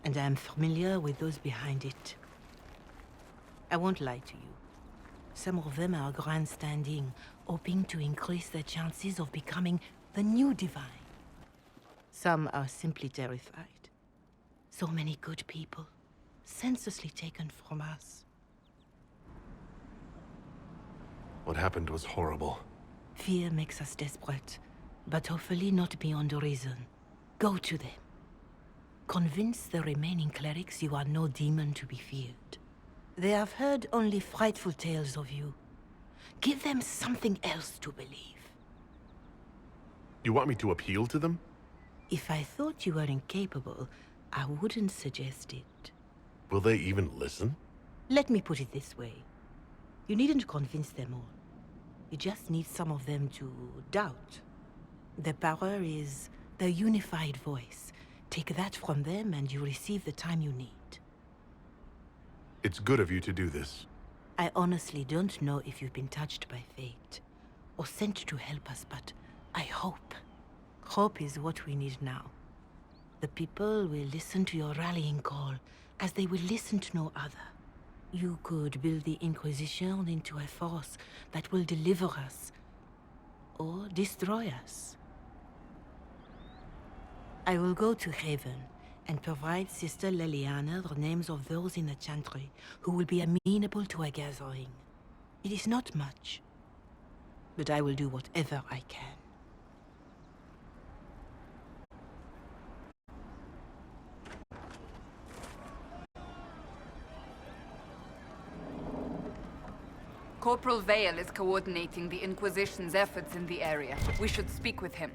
and I am familiar with those behind it. I won't lie to you. Some of them are grandstanding, hoping to increase their chances of becoming the new divine. Some are simply terrified. So many good people, senselessly taken from us. What happened was horrible. Fear makes us desperate, but hopefully not beyond reason. Go to them. Convince the remaining clerics you are no demon to be feared. They have heard only frightful tales of you. Give them something else to believe. You want me to appeal to them? If I thought you were incapable, I wouldn't suggest it. Will they even listen? Let me put it this way. You needn't convince them all. You just need some of them to doubt. The power is the unified voice. Take that from them and you receive the time you need. It's good of you to do this. I honestly don't know if you've been touched by fate, or sent to help us, but I hope. Hope is what we need now. The people will listen to your rallying call, as they will listen to no other. You could build the Inquisition into a force that will deliver us, or destroy us. I will go to Haven and provide Sister Leliana the names of those in the Chantry who will be amenable to a gathering. It is not much, but I will do whatever I can. Corporal Vale is coordinating the Inquisition's efforts in the area. We should speak with him.